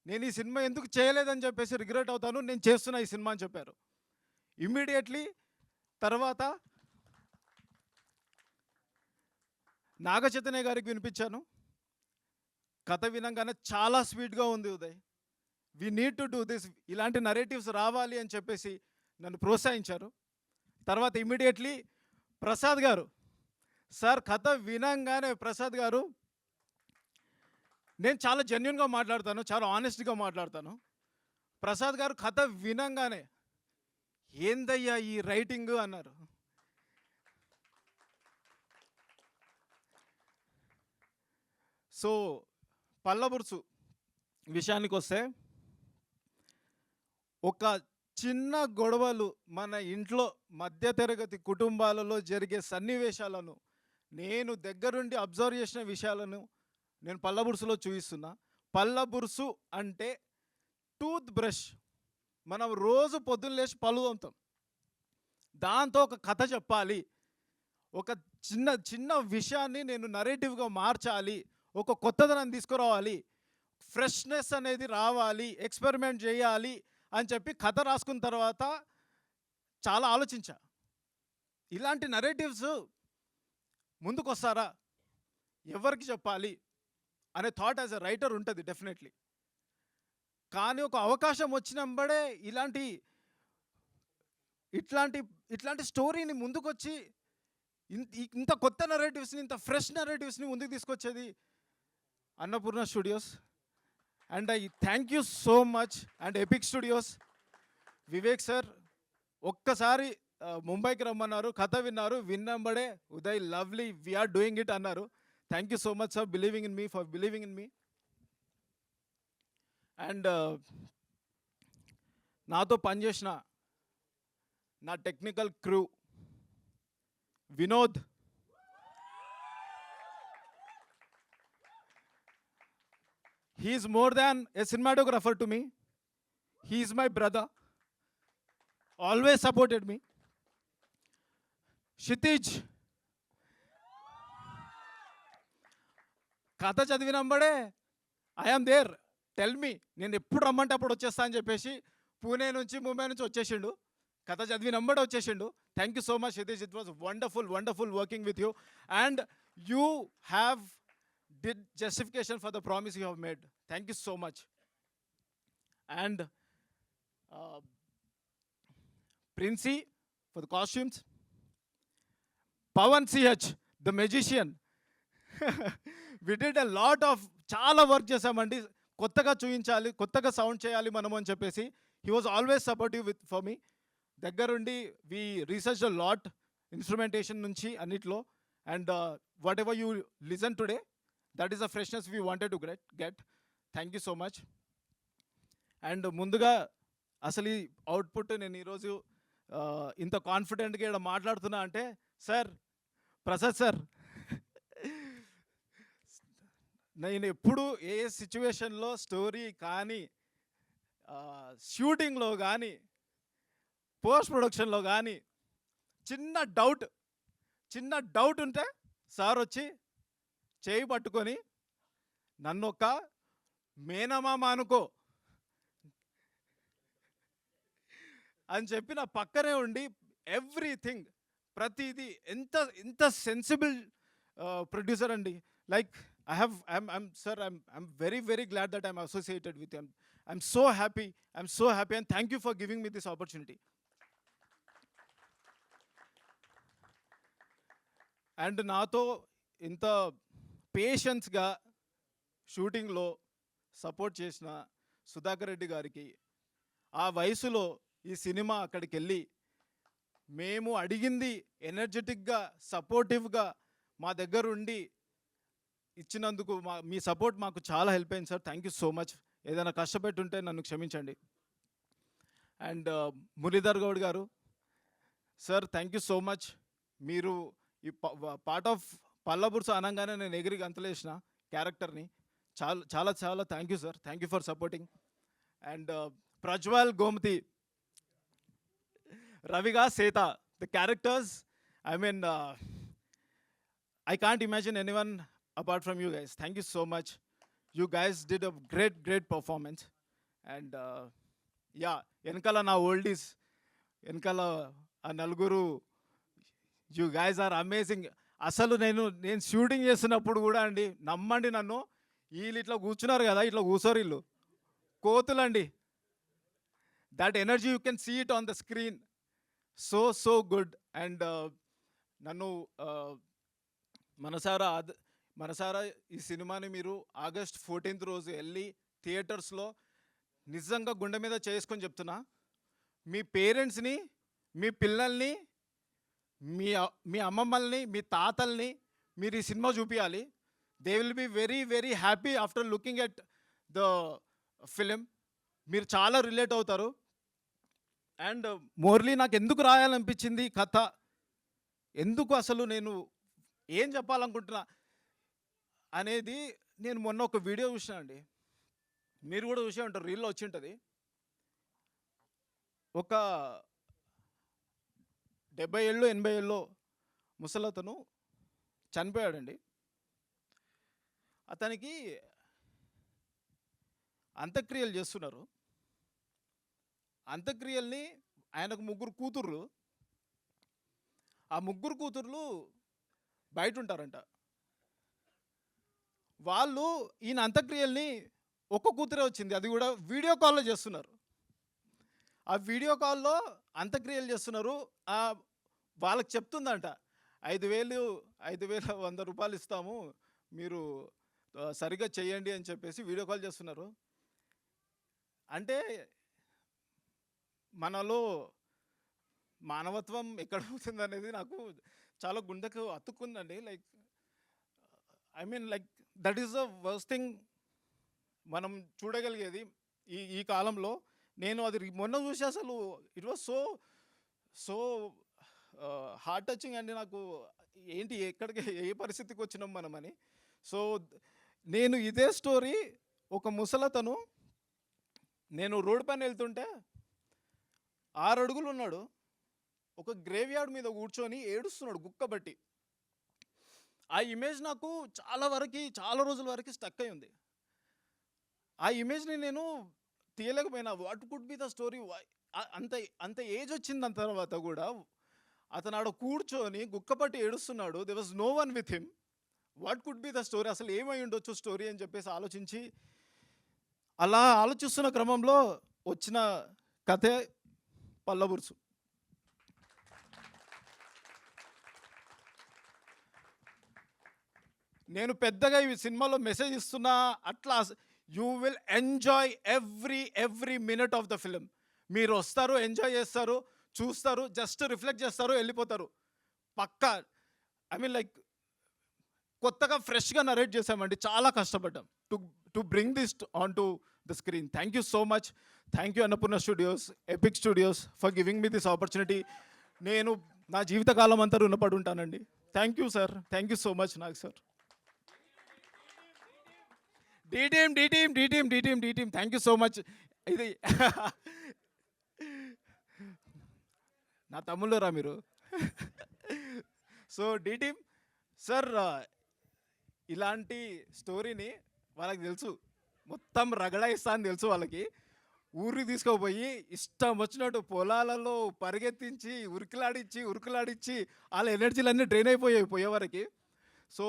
నేను ఈ సినిమా ఎందుకు చేయలేదని చెప్పేసి రిగ్రెట్ అవుతాను, నేను చేస్తున్నా ఈ సినిమా అని చెప్పారు. ఇమ్మీడియట్లీ తర్వాత నాగ చైతన్య గారికి వినిపించాను. కథ వినంగానే చాలా స్వీట్గా ఉంది Uday, we need to do this, ఇలాంటి నరేటివ్స్ రావాలి అని చెప్పేసి నన్ను ప్రోత్సహించారు. తర్వాత ఇమ్మీడియట్లీ ప్రసాద్ గారు, సార్ కథ వినంగానే ప్రసాద్ గారు, నేను చాలా జెన్యున్గా మాట్లాడతాను, చాలా ఆనెస్ట్గా మాట్లాడతాను. ప్రసాద్ గారు కథ వినంగానే ఏందయ్యా ఈ రైటింగ్ అన్నారు. సో పల్లబురుసు విషయానికి వస్తే, ఒక చిన్న గొడవలు మన ఇంట్లో మధ్యతరగతి కుటుంబాలలో జరిగే సన్నివేశాలను నేను దగ్గరుండి అబ్జర్వ్ చేసిన విషయాలను నేను పల్లబురుసులో చూపిస్తున్నా. పల్లబురుసు అంటే టూత్ బ్రష్. మనం రోజు పొద్దున్న లేచి పళ్ళు తోముతాం, దాంతో ఒక కథ చెప్పాలి, ఒక చిన్న చిన్న విషయాన్ని నేను నరేటివ్గా మార్చాలి, ఒక కొత్తదనం తీసుకురావాలి, ఫ్రెష్నెస్ అనేది రావాలి, ఎక్స్పెరిమెంట్ చేయాలి అని చెప్పి కథ రాసుకున్న తర్వాత చాలా ఆలోచించా. ఇలాంటి నరేటివ్స్ ముందుకు వస్తారా, ఎవరికి చెప్పాలి అనే థాట్ యాజ్ ఎ రైటర్ ఉంటుంది డెఫినెట్లీ. కానీ ఒక అవకాశం వచ్చినప్పుడే ఇట్లాంటి స్టోరీని ముందుకొచ్చి ఇంత కొత్త నరేటివ్స్ని, ఇంత ఫ్రెష్ నరేటివ్స్ని ముందుకు తీసుకొచ్చేది Annapurna studios. And I thank you so much and epic studios. Vivek sir ఒక్కసారి ముంబైకి రమ్మన్నారు, కథ విన్నారు, విన్నబడే Uday lovely we're doing it అన్నారు. Thank you so much sir for believing in me. And నాతో పనిచేసిన నా technical crew, Vinod, he is more than a cinematographer to me. He is my brother, always supported me. Kshitij, కథ చదివినంబడే I am there, tell me, నేను ఎప్పుడు రమ్మంటే అప్పుడు వచ్చేస్తా అని చెప్పేసి పూణే నుంచి ముంబై నుంచి వచ్చేసిండు, కథ చదివినంబడే వచ్చేసిండు. Thank you so much Kshitij, it was wonderful working with you, and you have did justification for the promise you have made. Thank you so much. And Princey for the costumes, Pawan CH the magician. We did a lot of చాలా work చేసామండి, కొత్తగా చూపించాలి, కొత్తగా sound చేయాలి మనము అని చెప్పేసి. He was always supportive with for me. దగ్గరుండి వి రీసెర్చ్ అ లాట్, ఇన్స్ట్రుమెంటేషన్ నుంచి అన్నిట్లో. And what ever you listen today, that is the freshness we wanted to get. Thank you so much. And ముందుగా అసలు ఈ అవుట్పుట్ నేను ఈరోజు ఇంత కాన్ఫిడెంట్గా ఇక్కడ మాట్లాడుతున్నా అంటే సార్, ప్రసాద్ సార్, నేను ఎప్పుడు ఏ సిచ్యువేషన్లో స్టోరీ కానీ, షూటింగ్లో కానీ, పోస్ట్ ప్రొడక్షన్లో కానీ చిన్న డౌట్ ఉంటే సార్ వచ్చి చేయి పట్టుకొని నన్ను ఒక మేనమామ అనుకో అని చెప్పి నా పక్కనే ఉండి ఎవ్రీథింగ్, ప్రతిదీ ఎంత సెన్సిబుల్ ప్రొడ్యూసర్ అండి. Like I'm very glad that I'm associated with him. I'm so happy and thank you for giving me this opportunity. And నాతో ఇంత పేషెన్స్గా షూటింగ్లో సపోర్ట్ చేసిన సుధాకర్ రెడ్డి గారికి, ఆ వయసులో ఈ సినిమా అక్కడికి వెళ్ళి మేము అడిగింది ఎనర్జెటిక్గా, సపోర్టివ్గా మా దగ్గర ఉండి ఇచ్చినందుకు మీ సపోర్ట్ మాకు చాలా హెల్ప్ అయింది sir. Thank you so much. ఏదైనా కష్టపెట్టుంటే నన్ను క్షమించండి. అండ్ మురళీధర్ గౌడ్ గారు sir, thank you so much. మీరు ఈ పార్ట్ ఆఫ్ పల్లబుర్సు అనగానే నేను ఎగిరి గంతలేసిన క్యారెక్టర్ని. చాలా చాలా చాలా thank you sir. Thank you for supporting. And Prajwal Gomathi, రవిగా Setha, the characters, I mean, I can't imagine anyone apart from you guys. Thank you so much. You guys did a great performance. And yeah, వెనకాల నా oldies, వెనకాల ఆ నలుగురు, you guys are amazing. అసలు నేను shooting చేస్తున్నప్పుడు కూడా అండి, నమ్మండి నన్ను, వీళ్ళు ఇట్లా కూర్చున్నారు కదా, ఇట్లా కూర్చోరు వీళ్ళు, కోతులండి. That energy you can see it on the screen. So good. And నన్ను మనసారా ఈ సినిమాని మీరు ఆగస్ట్ 14th రోజు వెళ్ళి థియేటర్స్లో నిజంగా గుండె మీద చేసుకొని చెప్తున్నా, మీ పేరెంట్స్ని, మీ పిల్లల్ని, మీ అమ్మమ్మల్ని, మీ తాతల్ని మీరు ఈ సినిమా చూపించాలి. They will be very happy after looking at the film. మీరు చాలా రిలేట్ అవుతారు. అండ్ మోర్లీ నాకు ఎందుకు రాయాలనిపించింది కథ, ఎందుకు అసలు నేను ఏం చెప్పాలనుకుంటున్నా అనేది, నేను మొన్న ఒక వీడియో చూసినా అండి, మీరు కూడా చూసే ఉంటారు, రీల్లో వచ్చి ఉంటుంది. ఒక 70 ఏళ్ళు 80 ఏళ్ళు ముసలతను చనిపోయాడండి. అతనికి అంత్యక్రియలు చేస్తున్నారు. అంత్యక్రియల్ని ఆయనకు 3 కూతుర్లు, ఆ 3 కూతుర్లు బయట ఉంటారంట. వాళ్ళు ఈయన అంత్యక్రియల్ని, ఒక్క కూతురే వచ్చింది, అది కూడా వీడియో కాల్లో చేస్తున్నారు. ఆ వీడియో కాల్లో అంత్యక్రియలు చేస్తున్నారు. వాళ్ళకి చెప్తుందంట, 5,100 రూపాయలు ఇస్తాము, మీరు సరిగ్గా చేయండి అని చెప్పేసి వీడియో కాల్ చేస్తున్నారు. అంటే మనలో మానవత్వం ఎక్కడ అవుతుంది అనేది నాకు చాలా గుండెకు అతుక్కుందండి. Like I mean like that is the worst thing మనం చూడగలిగేది ఈ కాలంలో. నేను అది మొన్న చూసి అసలు it was so heart touching అండి. నాకు ఏంటి, ఎక్కడికి, ఏ పరిస్థితికి వచ్చినాం మనమని. సో నేను ఇదే స్టోరీ, ఒక ముసలతను, నేను రోడ్డు పైన వెళ్తుంటే 6 అడుగులు ఉన్నాడు, ఒక గ్రేవ్ యార్డ్ మీద కూర్చొని ఏడుస్తున్నాడు గుక్కబట్టి. ఆ ఇమేజ్ నాకు చాలా రోజుల వరకు స్టక్ అయి ఉంది. ఆ ఇమేజ్ని నేను తీయలేకపోయినా. What could be the story? అంత ఏజ్ వచ్చింది దాని తర్వాత కూడా అతను ఆడ కూర్చొని గుక్కపట్టి ఏడుస్తున్నాడు. There was no one with him. What could be the story? అసలు ఏమై ఉండొచ్చు స్టోరీ అని చెప్పేసి ఆలోచించి, అలా ఆలోచిస్తున్న క్రమంలో వచ్చిన కథే పల్లబుర్సు. నేను పెద్దగా ఈ సినిమాలో మెసేజ్ ఇస్తున్నా, అట్లా you will enjoy every minute of the film. మీరు వస్తారు, ఎంజాయ్ చేస్తారు, చూస్తారు, జస్ట్ రిఫ్లెక్ట్ చేస్తారు, వెళ్ళిపోతారు. పక్కా ఐ మీన్ లైక్ కొత్తగా ఫ్రెష్గా నరేట్ చేసామండి. చాలా కష్టపడ్డాం to bring this on to the screen. Thank you so much. Thank you Annapurna studios, epic studios for giving me this opportunity. నేను నా జీవితకాలం అంతా రుణపడి ఉంటానండి. Thank you sir. Thank you so much నాకు sir. The team thank you so much. ఇది నా తమ్ముళ్ళరా మీరు. సో డి టీమ్ సార్, ఇలాంటి స్టోరీని వాళ్ళకి తెలుసు, మొత్తం రగడాయిస్తా అని తెలుసు వాళ్ళకి. ఊరికి తీసుకుపోయి ఇష్టం వచ్చినట్టు పొలాలలో పరిగెత్తించి ఉరుకులాడిచ్చి వాళ్ళ ఎనర్జీలన్నీ డ్రైన్ పోయేవరకు. సో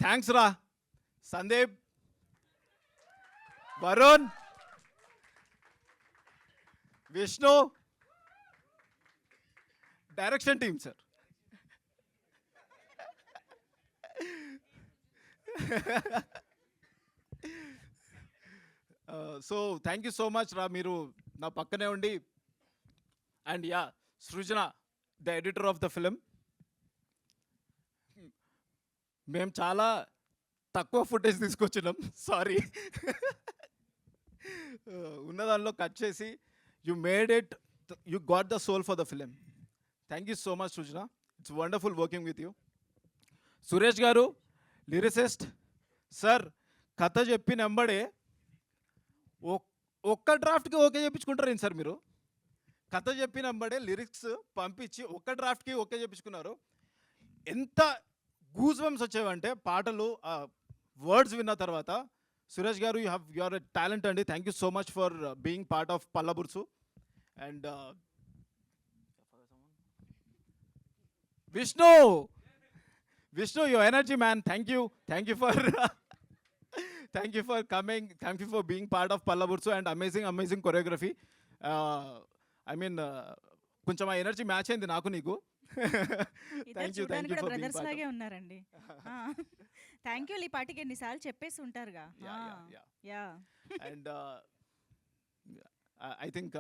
థ్యాంక్స్ రా Sandeep, Varun, Vishnu, direction team sir. So thank you so much రా, మీరు నా పక్కనే ఉండి. And ya, Srujana, the editor of the film. మేము చాలా తక్కువ ఫుటేజ్ తీసుకొచ్చినాం, సారీ. ఉన్న దానిలో కట్ చేసి you made it, you got the soul for the film. Thank you so much Srujana, it's wonderful working with you. Suresh గారు లిరిసిస్ట్ సార్, కథ చెప్పిన వెంబడే ఒక్క డ్రాఫ్ట్కి ఓకే చెప్పించుకుంటారు ఏంటి సార్ మీరు? కథ చెప్పిన వెంబడే లిరిక్స్ పంపించి ఒక్క డ్రాఫ్ట్కి ఓకే చెప్పించుకున్నారు. ఎంత గూజ్ బంప్స్ వచ్చేవంటే పాటలు వర్డ్స్ విన్న తర్వాత. Suresh garu, you are a talent అండి. Thank you so much for being part of పల్లబుర్సు. And Vishnu, your energy man, thank you for thank you for coming, thank you for being part of Pallabursu and amazing choreography. I mean, కొంచెం ఆ energy match అయింది నాకు నీకు. Thank you కూడా for brothers లాగే ఉన్నారండి. Thank you. ఈ పాటికి ఎన్నిసార్లు చెప్పేసి ఉంటారుగా. Yeah. And I think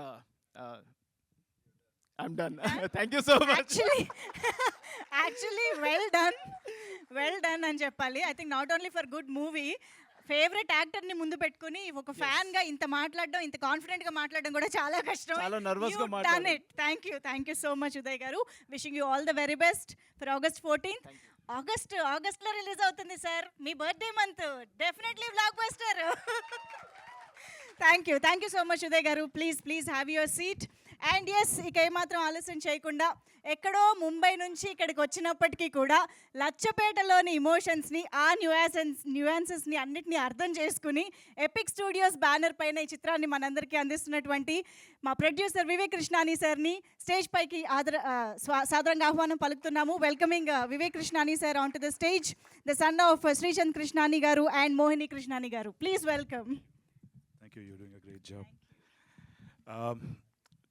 I'm done. Thank you so much. Actually, well done అని చెప్పాలి. I think not only for good movie, favourite యాక్టర్ని ముందు పెట్టుకుని ఒక ఫ్యాన్గా ఇంత మాట్లాడడం, ఇంత కాన్ఫిడెంట్గా మాట్లాడడం కూడా చాలా కష్టం. చాలా నర్వస్గా మాట్లాడాను. Thank you so much Uday garu. Wishing you all the very best for August 14th. ఆగస్ట్లో రిలీజ్ అవుతుంది సార్, మీ birthday month. Definitely blockbuster. Thank you so much Uday garu. Please have your seat. And yes, ఇక ఏమాత్రం ఆలస్యం చేయకుండా, ఎక్కడో ముంబై నుంచి ఇక్కడికి వచ్చినప్పటికీ కూడా లచ్చపేటలోని ఇమోషన్స్ని, ఆ న్యూయాన్సెస్ని అన్నిటినీ అర్థం చేసుకుని ఎపిక్ స్టూడియోస్ బ్యానర్ పైన ఈ చిత్రాన్ని మనందరికీ అందిస్తున్నటువంటి మా ప్రొడ్యూసర్ వివేక్ కృష్ణాని సార్ని స్టేజ్ పైకి సాదరంగా ఆహ్వానం పలుకుతున్నాము. Welcoming Vivek కృష్ణాని sir on to the stage, the son of Shrichand Krishnani garu and Mohini Krishnani garu. Please welcome. Thank you. You're doing a great job.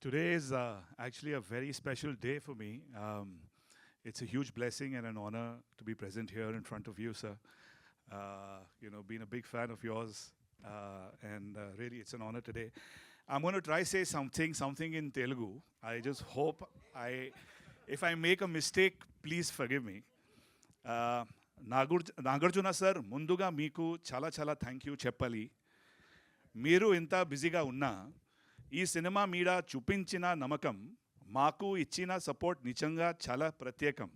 Today is actually a very special day for me. It's a huge blessing and an honor to be present here in front of you, sir. Been a big fan of yours, and really it's an honor today. I'm going to try say something in Telugu. I just hope if I make a mistake, please forgive me. Nagarjuna sir, ముందుగా మీకు చాలా thank you చెప్పాలి. మీరు ఇంత బిజీగా ఉన్నా ఈ cinema మీద చూపించిన నమ్మకం, మాకు ఇచ్చిన సపోర్ట్ నిజంగా చాలా ప్రత్యేకం.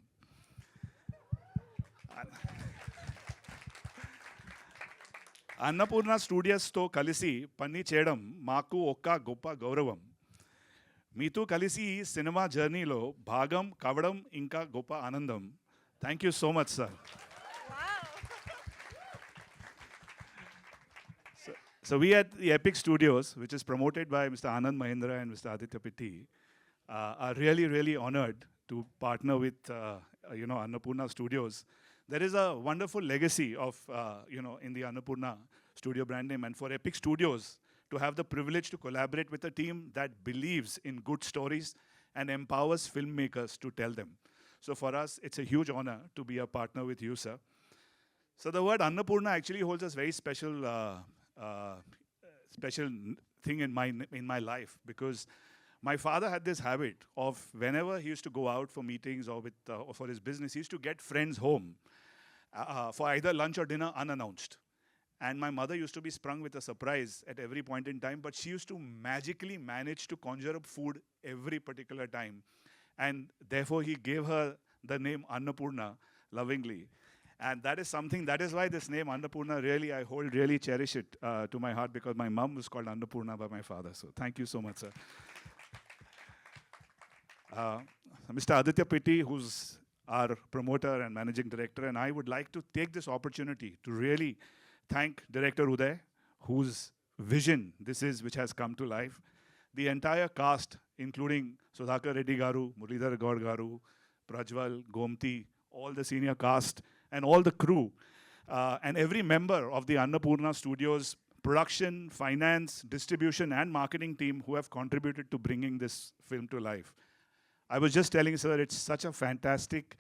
అన్నపూర్ణ స్టూడియోస్తో కలిసి పని చేయడం మాకు ఒక గొప్ప గౌరవం. మీతో కలిసి ఈ సినిమా జర్నీలో భాగం కావడం ఇంకా గొప్ప ఆనందం. Thank you so much sir. So we at the Epic Studios, which is promoted by Mr. Anand Mahindra and Mr. Aditya Pitti, are really honored to partner with Annapurna Studios. There is a wonderful legacy of in the Annapurna Studio brand name, and for Epic Studios to have the privilege to collaborate with a team that believes in good stories and empowers filmmakers to tell them. So for us, it's a huge honor to be a partner with you, sir. So the word Annapurna actually holds a very special thing in my life, because my father had this habit of whenever he used to go out for meetings or for his business, he used to get friends home for either lunch or dinner unannounced. And my mother used to be sprung with a surprise at every point in time, but she used to magically manage to conjure up food every particular time. And therefore he gave her the name Annapurna lovingly. And that is why this name Annapurna, really I cherish it to my heart, because my mom was called Annapurna by my father. So thank you so much, sir. Mr. Aditya Pitti, who's our promoter and managing director, and I would like to take this opportunity to really thank Director Uday, whose vision this is, which has come to life. The entire cast, including Sudhakar Reddy Garu, Muralidhar Gaur Garu, Prajwal, Gomti, all the senior cast, and all the crew, and every member of the Annapurna Studios production, finance, distribution, and marketing team who have contributed to bringing this film to life. I was just telling sir, it's such a fantastic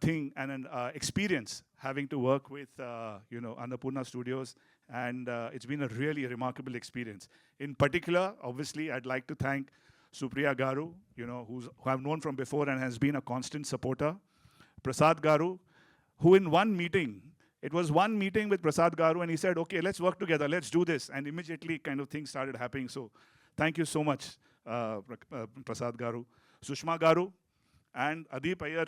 thing and an experience having to work with Annapurna Studios, and it's been a really remarkable experience. In particular, obviously, I'd like to thank Supriya Garu, who I've known from before and has been a constant supporter. Prasad Garu, who in one meeting It was one meeting with Prasad Garu, and he said, okay, let's work together, let's do this. And immediately kind of things started happening. So thank you so much, Prasad Garu. Sushma Garu and Adeep Iyer,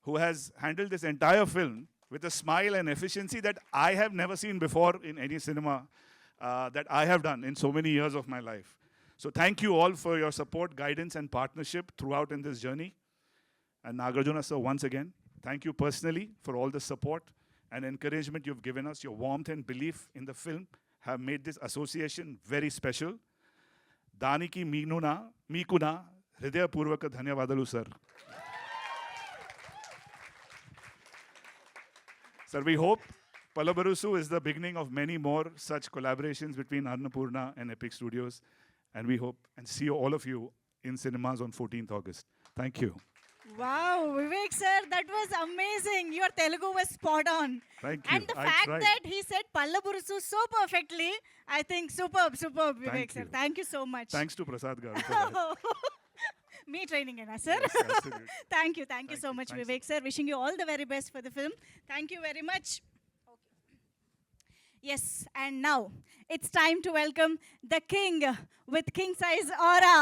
who has handled this entire film with a smile and efficiency that I have never seen before in any cinema that I have done in so many years of my life. So thank you all for your support, guidance, and partnership throughout in this journey. And Nagarjuna sir, once again, thank you personally for all the support and encouragement you've given us. Your warmth and belief in the film have made this association very special. Daniki Mikuna, Hridaya Purvaka Dhanyavadalu sir. Sir, we hope Pallaburusu is the beginning of many more such collaborations between Annapurna and Epic Studios. And we hope and see all of you in cinemas on 14th August. Thank you. Wow, Vivek sir, that was amazing. Your Telugu was spot on. Thank you. And the I fact tried. that he said Pallaburusu so perfectly, I think superb, Vivek Thank sir. you. Thank you so much. Thanks to Prasad Garu for that. Me training, sir. Yes, absolutely. Thank you so much, Thanks, Vivek sir. Wishing you all the very best for the film. Thank you very much. Yes, and now it's time to welcome the king with king size aura,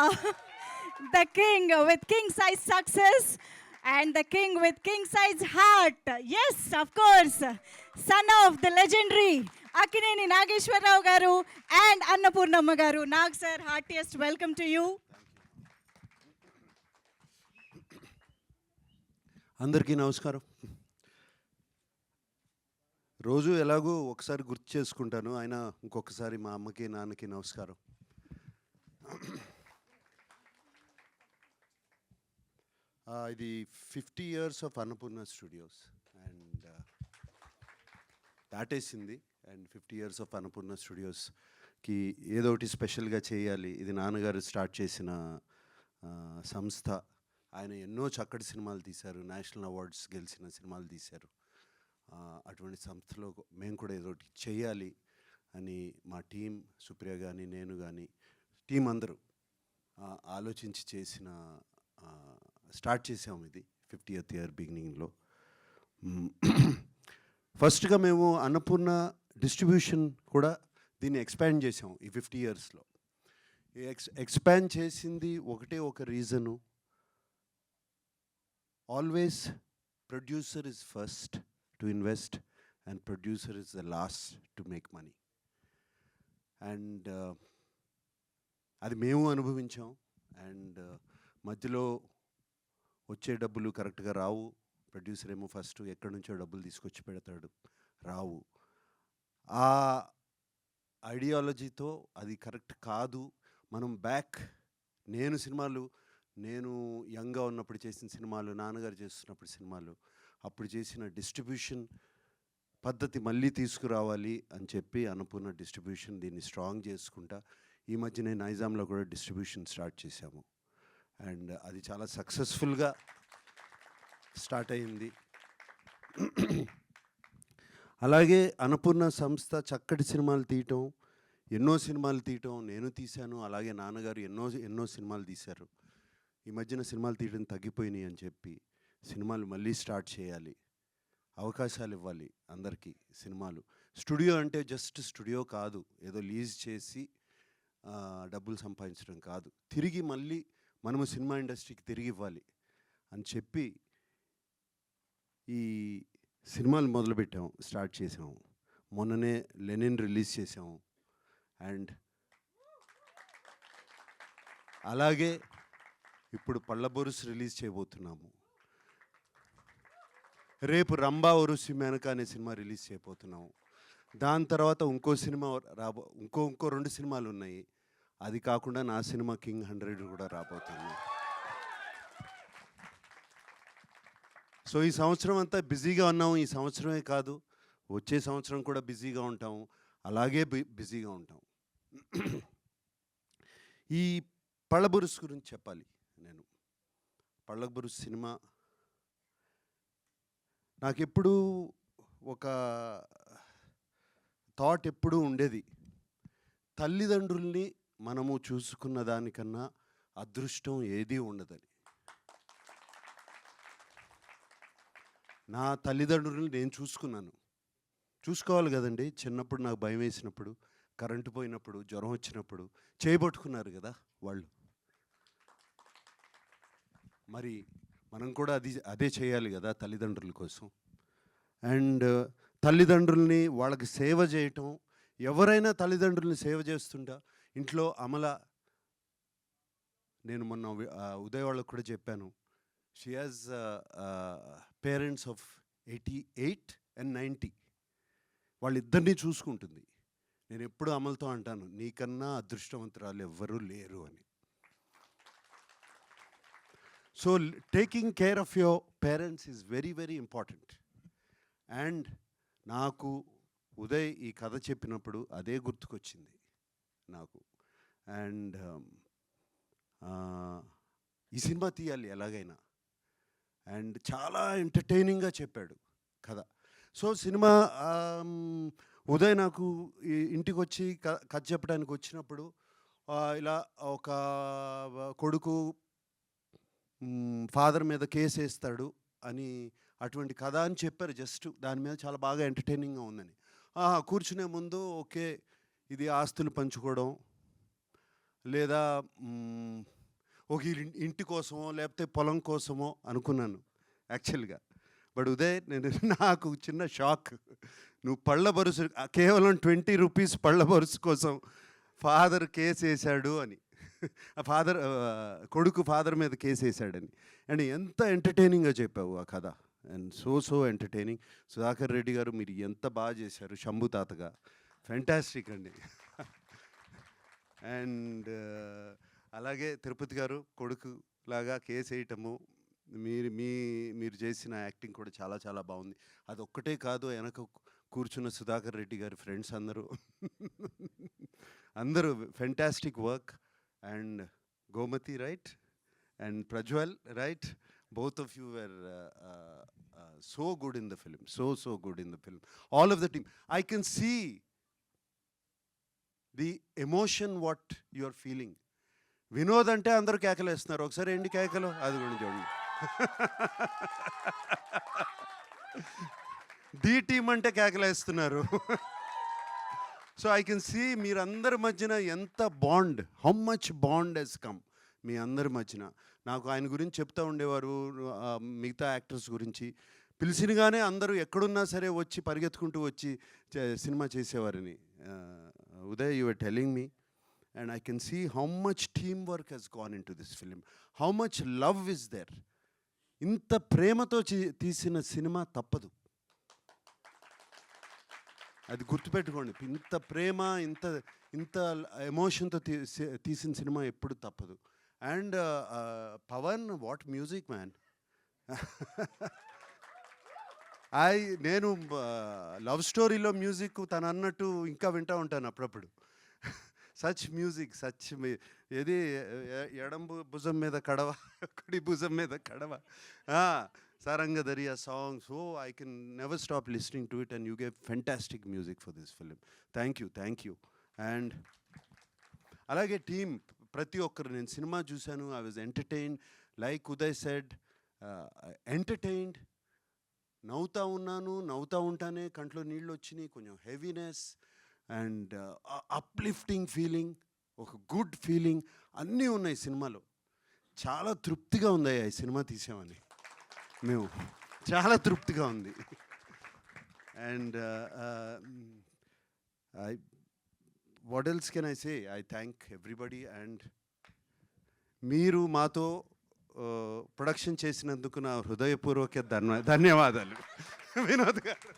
the king with king size success, and the king with king size heart. Yes, of course, son of the legendary Akineni Nageshwarrao garu and Annapurnamma garu. Nag sir, heartiest welcome to you. అందరికీ నమస్కారం. రోజు ఎలాగో ఒకసారి గుర్తు చేసుకుంటాను, ఆయన ఇంకొకసారి మా అమ్మకి నాన్నకి నమస్కారం. ఇది 50 years of Annapurna studios and దాటేసింది. అండ్ 50 years ఆఫ్ అన్నపూర్ణ స్టూడియోస్కి ఏదో ఒకటి స్పెషల్గా చేయాలి. ఇది నాన్నగారు స్టార్ట్ చేసిన సంస్థ. ఆయన ఎన్నో చక్కటి సినిమాలు తీశారు, నేషనల్ అవార్డ్స్ గెలిచిన సినిమాలు తీశారు. అటువంటి సంస్థలో మేము కూడా ఏదో ఒకటి చేయాలి అని మా టీం, సుప్రియ కానీ నేను కానీ టీం అందరూ ఆలోచించి స్టార్ట్ చేసాము. ఇది 50th year బిగినింగ్లో. ఫస్ట్గా మేము అన్నపూర్ణ డిస్ట్రిబ్యూషన్ కూడా దీన్ని ఎక్స్పాండ్ చేసాం ఈ 50 yearsలో. ఎక్స్పాండ్ చేసింది ఒకటే ఒక reason, always producer is first to invest and producer is the last to make money. And అది మేము అనుభవించాం. అండ్ మధ్యలో వచ్చే డబ్బులు కరెక్ట్గా రావు. ప్రొడ్యూసర్ ఏమో ఫస్ట్ ఎక్కడి నుంచో డబ్బులు తీసుకొచ్చి పెడతాడు, రావు. ఆ ఐడియాలజీతో అది కరెక్ట్ కాదు. మనం నేను యంగ్గా ఉన్నప్పుడు చేసిన సినిమాలు, నాన్నగారు చేస్తున్నప్పుడు సినిమాలు, అప్పుడు చేసిన డిస్ట్రిబ్యూషన్ పద్ధతి మళ్ళీ తీసుకురావాలి అని చెప్పి అన్నపూర్ణ డిస్ట్రిబ్యూషన్ దీన్ని స్ట్రాంగ్ చేసుకుంటా ఈ మధ్యనే నైజాంలో కూడా డిస్ట్రిబ్యూషన్ స్టార్ట్ చేశాము. అండ్ అది చాలా సక్సెస్ఫుల్గా స్టార్ట్ అయింది. అలాగే అన్నపూర్ణ సంస్థ చక్కటి సినిమాలు తీయటం, ఎన్నో సినిమాలు తీయటం నేను తీశాను. అలాగే నాన్నగారు ఎన్నో సినిమాలు తీశారు. ఈ మధ్యన సినిమాలు తీయడం తగ్గిపోయినాయి అని చెప్పి సినిమాలు మళ్ళీ స్టార్ట్ చేయాలి, అవకాశాలు ఇవ్వాలి అందరికీ. సినిమాలు స్టూడియో అంటే జస్ట్ స్టూడియో కాదు, ఏదో లీజ్ చేసి డబ్బులు సంపాదించడం కాదు, తిరిగి మళ్ళీ మనము సినిమా ఇండస్ట్రీకి తిరిగి ఇవ్వాలి అని చెప్పి ఈ సినిమాలు మొదలుపెట్టాము, స్టార్ట్ చేసాము. మొన్ననే లెనిన్ రిలీజ్ చేసాము. అండ్ అలాగే ఇప్పుడు పళ్ళబొరుసు రిలీజ్ చేయబోతున్నాము. రేపు రంభా ఒరుసి మేనక అనే సినిమా రిలీజ్ చేయబోతున్నాము. దాని తర్వాత ఇంకో సినిమా ఇంకో 2 సినిమాలు ఉన్నాయి. అది కాకుండా నా సినిమా కింగ్ 100 కూడా రాబోతుంది. సో ఈ సంవత్సరం అంతా బిజీగా ఉన్నాము. ఈ సంవత్సరమే కాదు, వచ్చే సంవత్సరం కూడా బిజీగా ఉంటాము. అలాగే బిజీగా ఉంటాం. ఈ పళ్ళబొరుసు గురించి చెప్పాలి. నేను పళ్ళబొరుసు సినిమా నాకు ఎప్పుడూ ఒక థాట్ ఎప్పుడూ ఉండేది, తల్లిదండ్రుల్ని మనము చూసుకున్న దానికన్నా అదృష్టం ఏదీ ఉండదని. నా తల్లిదండ్రుల్ని నేను చూసుకున్నాను. చూసుకోవాలి కదండి. చిన్నప్పుడు నాకు భయం వేసినప్పుడు, కరెంటు పోయినప్పుడు, జ్వరం వచ్చినప్పుడు చేయబట్టుకున్నారు కదా వాళ్ళు. మరి మనం కూడా అదే చేయాలి కదా తల్లిదండ్రుల కోసం. అండ్ తల్లిదండ్రుల్ని వాళ్ళకి సేవ చేయటం, ఎవరైనా తల్లిదండ్రుల్ని సేవ చేస్తుంటా. ఇంట్లో అమల, నేను మొన్న ఉదయ్ వాళ్ళకు కూడా చెప్పాను, she has parents of 88 and 90. వాళ్ళిద్దరినీ చూసుకుంటుంది. నేను ఎప్పుడు అమలతో అంటాను, నీకన్నా అదృష్టవంతురాలు ఎవ్వరూ లేరు అని. So taking care of your parents is very very important. And నాకు ఉదయ్ ఈ కథ చెప్పినప్పుడు అదే గుర్తుకొచ్చింది నాకు. అండ్ ఈ సినిమా తీయాలి ఎలాగైనా. అండ్ చాలా ఎంటర్టైనింగ్గా చెప్పాడు కథ. సో సినిమా ఉదయ్ నాకు ఇంటికి వచ్చి కథ చెప్పడానికి వచ్చినప్పుడు ఇలా ఒక కొడుకు ఫాదర్ మీద కేసు వేస్తాడు అని అటువంటి కథ అని చెప్పారు. జస్ట్ దాని మీద చాలా బాగా ఎంటర్టైనింగ్గా ఉందని. కూర్చునే ముందు ఓకే ఇది ఆస్తులు పంచుకోవడం లేదా ఒక ఇంటి కోసమో లేకపోతే పొలం కోసమో అనుకున్నాను యాక్చువల్గా. బట్ ఉదయ్ నాకు చిన్న షాక్, నువ్వు పళ్ళ బరుసు కేవలం 20 రూపీస్ పళ్ళ బరుసు కోసం ఫాదర్ కేసు వేశాడు అని, కొడుకు ఫాదర్ మీద కేసు వేశాడని. అండ్ ఎంత ఎంటర్టైనింగ్గా చెప్పావు ఆ కథ. And so entertaining. Sudhakar Reddy గారు మీరు ఎంత బాగా చేశారు శంభు తాతగా, ఫెంటాస్టిక్ అండి. అండ్ అలాగే తిరుపతి గారు కొడుకు లాగా కేసు వేయటము, మీరు చేసిన యాక్టింగ్ కూడా చాలా చాలా బాగుంది. అదొక్కటే కాదు, వెనక కూర్చున్న సుధాకర్ రెడ్డి గారి ఫ్రెండ్స్ అందరూ fantastic work. And Gomathi right and Prajwal right, both of you were so good in the film, so good in the film. All of the team, I can see the emotion what you are feeling. Vinod అంటే అందరూ కేకలు వేస్తున్నారు, ఒకసారి ఏంటి కేకలు అది కూడా చూడండి. డి టీమ్ అంటే కేకలు వేస్తున్నారు. సో ఐ కెన్ సీ మీరందరి మధ్యన ఎంత bond, how much bond has come మీ అందరి మధ్యన. నాకు ఆయన గురించి చెప్తూ ఉండేవారు, మిగతా యాక్టర్స్ గురించి పిలిచినగానే అందరూ ఎక్కడున్నా సరే వచ్చి పరిగెత్తుకుంటూ వచ్చి సినిమా చేసేవారని. Uday you are telling me and I can see how much teamwork has gone into this film, how much love is there. ఇంత ప్రేమతో తీసిన సినిమా తప్పదు, అది గుర్తుపెట్టుకోండి. ఇంత ప్రేమ ఇంత ఎమోషన్తో తీసిన సినిమా ఎప్పుడు తప్పదు. And Pavan, what music man. నేను లవ్ స్టోరీలో మ్యూజిక్ తను అన్నట్టు ఇంకా వింటూ ఉంటాను అప్పుడప్పుడు. సచ్ మ్యూజిక్, సచ్ ఏది ఎడం భుజం మీద కడవ, కుడి భుజం మీద కడవ, Saranga Dariya song. So I can never stop listening to it and you gave fantastic music for this film. Thank you. And అలాగే టీమ్ ప్రతి ఒక్కరు, నేను సినిమా చూశాను, I was entertained. Like Uday said, entertained. నవ్వుతూ ఉంటానే కంట్లో నీళ్ళు వచ్చినాయి, కొంచెం హెవీనెస్ అండ్ అప్లిఫ్టింగ్ ఫీలింగ్, ఒక గుడ్ ఫీలింగ్ అన్నీ ఉన్నాయి సినిమాలో. చాలా తృప్తిగా ఉంది ఈ సినిమా తీసామని, మేము చాలా తృప్తిగా ఉంది. And what else can I say, I thank everybody. And మీరు మాతో ప్రొడక్షన్ చేసినందుకు నా హృదయపూర్వక ధన్యవాదాలు వినోద్ గారు.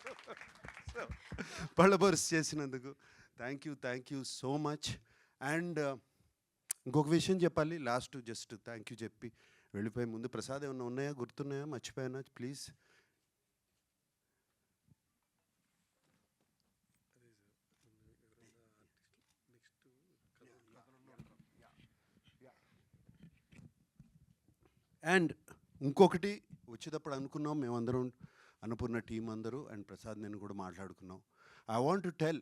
పళ్ళబర్స్ చేసినందుకు thank you so much. And ఇంకొక విషయం చెప్పాలి లాస్ట్, జస్ట్ థ్యాంక్ యూ చెప్పి వెళ్ళిపోయే ముందు, ప్రసాద్ ఏమన్నా ఉన్నాయా, గుర్తున్నాయా, మర్చిపోయానా ప్లీజ్? అండ్ ఇంకొకటి వచ్చేటప్పుడు అనుకున్నాం మేమందరం, అన్నపూర్ణ టీం అందరూ అండ్ ప్రసాద్ నేను కూడా మాట్లాడుకున్నాం. ఐ వాంట్ టు టెల్,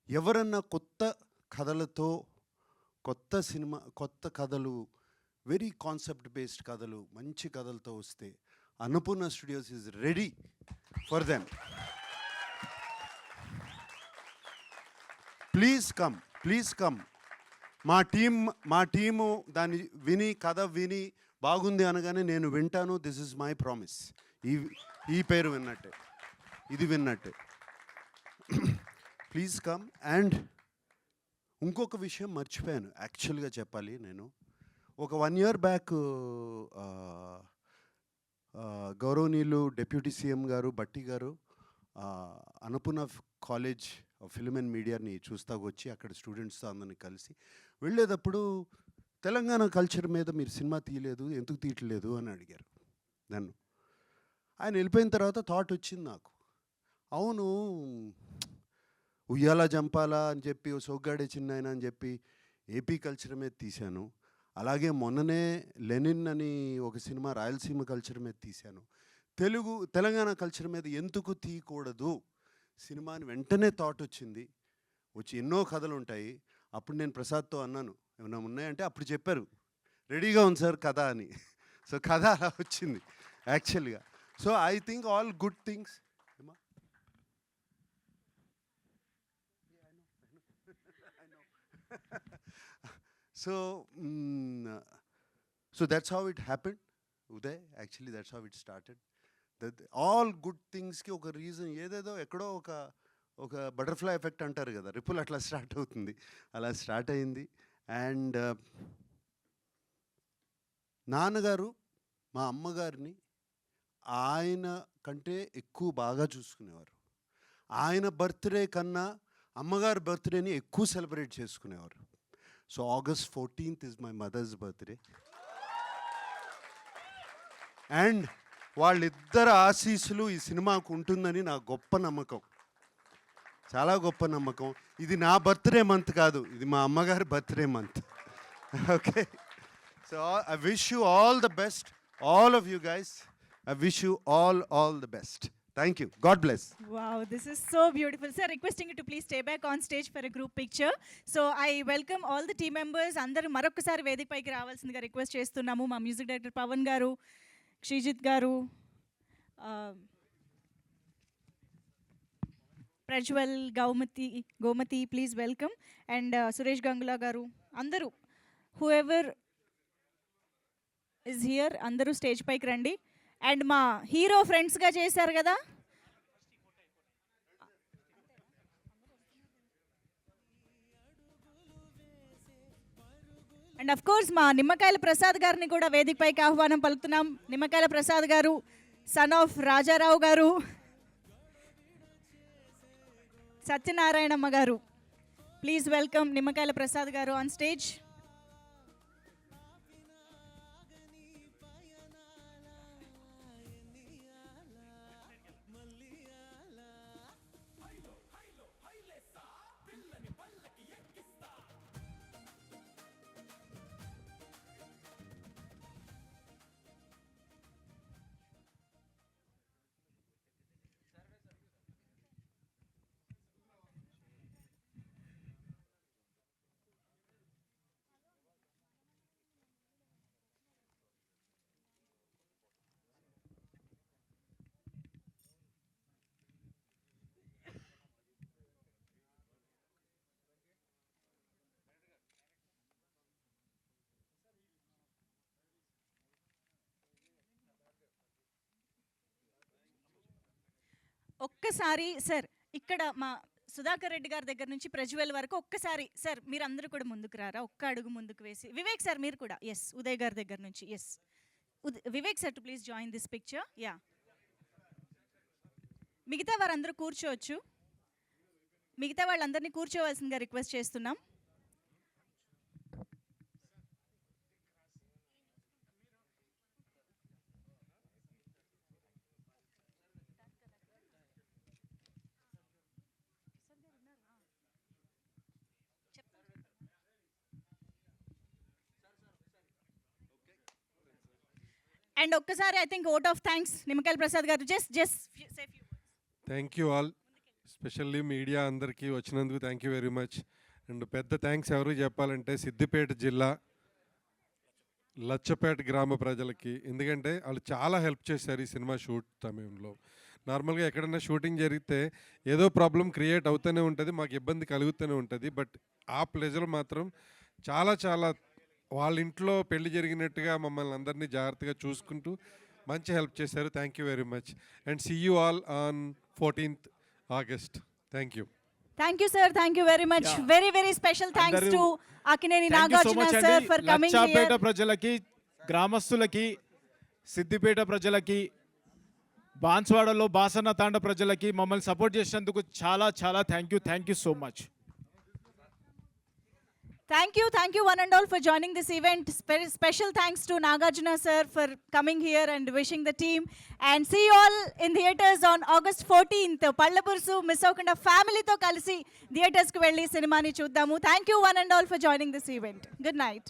ఎవరన్నా కొత్త కథలతో, కొత్త సినిమా, కొత్త కథలు, వెరీ కాన్సెప్ట్ బేస్డ్ కథలు, మంచి కథలతో వస్తే Annapurna studios is ready for them. Please come. మా టీము దాన్ని విని కథ విని బాగుంది అనగానే నేను వింటాను. This is my promise. ఈ పేరు విన్నట్టే, ఇది విన్నట్టే. Please come. అండ్ ఇంకొక విషయం మర్చిపోయాను యాక్చువల్గా చెప్పాలి. నేను ఒక 1 year బ్యాక్ గౌరవనీయులు డిప్యూటీ సీఎం గారు బట్టి గారు అన్నపూర్ణ కాలేజ్ ఫిల్మ్ అండ్ మీడియాని చూస్తాకు వచ్చి అక్కడ స్టూడెంట్స్తో అందరిని కలిసి వెళ్ళేటప్పుడు తెలంగాణ కల్చర్ మీద మీరు సినిమా తీయలేదు, ఎందుకు తీయట్లేదు అని అడిగారు నన్ను. ఆయన వెళ్ళిపోయిన తర్వాత థాట్ వచ్చింది నాకు, అవును ఉయ్యాల జంపాలా అని చెప్పి సోగ్గాడే చిన్నాయన అని చెప్పి ఏపీ కల్చర్ మీద తీశాను. అలాగే మొన్ననే లెనిన్ అని ఒక సినిమా రాయలసీమ కల్చర్ మీద తీశాను. తెలంగాణ కల్చర్ మీద ఎందుకు తీయకూడదు సినిమా అని వెంటనే థాట్ వచ్చింది. వచ్చి ఎన్నో కథలు ఉంటాయి. అప్పుడు నేను ప్రసాద్తో అన్నాను, ఏమైనా ఉన్నాయంటే అప్పుడు చెప్పారు రెడీగా ఉంది సార్ కథ అని. సో కథ అలా వచ్చింది యాక్చువల్గా. So I think all good things. So that's how it happened, Uday. Actually, that's how it started. All good things ki oka reason ededo ekkodo oka butterfly effect antaru kada, ripple atla start avutundi, ala start ayindi. And నాన్నగారు మా అమ్మగారిని ఆయన కంటే ఎక్కువ బాగా చూసుకునేవారు. ఆయన birthday కన్నా అమ్మగారి బర్త్డేని ఎక్కువ సెలబ్రేట్ చేసుకునేవారు. So August 14th is my mother's birthday. And వాళ్ళిద్దరు ఆశీస్సులు ఈ సినిమాకు ఉంటుందని నా గొప్ప నమ్మకం, చాలా గొప్ప నమ్మకం. ఇది నా బర్త్డే మంత్ కాదు, ఇది మా అమ్మగారి birthday month. Okay, so I wish you all the best, all of you guys. I wish you all the best. Thank you. God bless. Wow, this is so beautiful. Sir, requesting you to please stay back on stage for a group picture. So I welcome all the team members. Andaru marokkasari వేదిక పైకి రావాల్సిందిగా request చేస్తున్నాము. మా music director Pawan garu, Kshitij garu, Prajwal, Gomathi please welcome. And Suresh Gangula garu, అందరూ whoever is here అందరూ stage పైకి రండి. And మా హీరో ఫ్రెండ్స్గా చేశారు కదా, అండ్ అఫ్ కోర్స్ మా నిమ్మకాయల ప్రసాద్ గారిని కూడా వేదిక పైకి ఆహ్వానం పలుకుతున్నాం. నిమ్మకాయల ప్రసాద్ గారు, సన్ ఆఫ్ రాజారావు గారు, సత్యనారాయణమ్మ గారు, ప్లీజ్ వెల్కమ్ నిమ్మకాయల ప్రసాద్ గారు ఆన్ స్టేజ్. ఒక్కసారి సార్ ఇక్కడ మా సుధాకర్ రెడ్డి గారి దగ్గర నుంచి ప్రజ్వల్ వరకు ఒక్కసారి సార్ మీరు అందరూ కూడా ముందుకు రారా, ఒక్క అడుగు ముందుకు వేసి. వివేక్ సార్ మీరు కూడా, ఎస్ ఉదయ్ గారి దగ్గర నుంచి, yes Vivek sir to please join this picture. Ya, మిగతా వారందరూ కూర్చోవచ్చు, మిగతా వాళ్ళందరినీ కూర్చోవలసిందిగా రిక్వెస్ట్ చేస్తున్నాం. అండ్ ఒక్కసారి I think vote of thanks Nimmakayala Prasad గారు, just say few words. Thank you all, specially media అందరికీ వచ్చినందుకు thank you very much. And పెద్ద థ్యాంక్స్ ఎవరికి చెప్పాలంటే సిద్దిపేట జిల్లా లచ్చపేట గ్రామ ప్రజలకి, ఎందుకంటే వాళ్ళు చాలా హెల్ప్ చేశారు ఈ సినిమా షూట్ సమయంలో. నార్మల్గా ఎక్కడైనా షూటింగ్ జరిగితే ఏదో ప్రాబ్లం క్రియేట్ అవుతూనే ఉంటుంది, మాకు ఇబ్బంది కలుగుతూనే ఉంటుంది. బట్ ఆ ప్లెజర్ మాత్రం చాలా చాలా వాళ్ళ ఇంట్లో పెళ్లి జరిగినట్టుగా మమ్మల్ని అందరినీ జాగ్రత్తగా చూసుకుంటూ మంచి హెల్ప్ చేశారు. Thank you very much and see you all on 14th August. Thank you. Thank you sir, thank you very much. Very very special thanks to Akkineni Thank you so Nagarjuna much sir అండి. For coming Lachapeta here. ప్రజలకి, గ్రామస్తులకి, సిద్దిపేట ప్రజలకి, బాన్స్వాడలో బాసన్న తాండ ప్రజలకి మమ్మల్ని support చేసినందుకు చాలా చాలా thank you so much. Thank you one and all for joining this event. Special thanks to Nagarjuna sir for coming here and wishing the team. And see you all in theatres on August 14th. Pallabursu miss avakunda family tho kalisi theatres ku velli cinema ni chuddaamu. Thank you one and all for joining this event. Good night.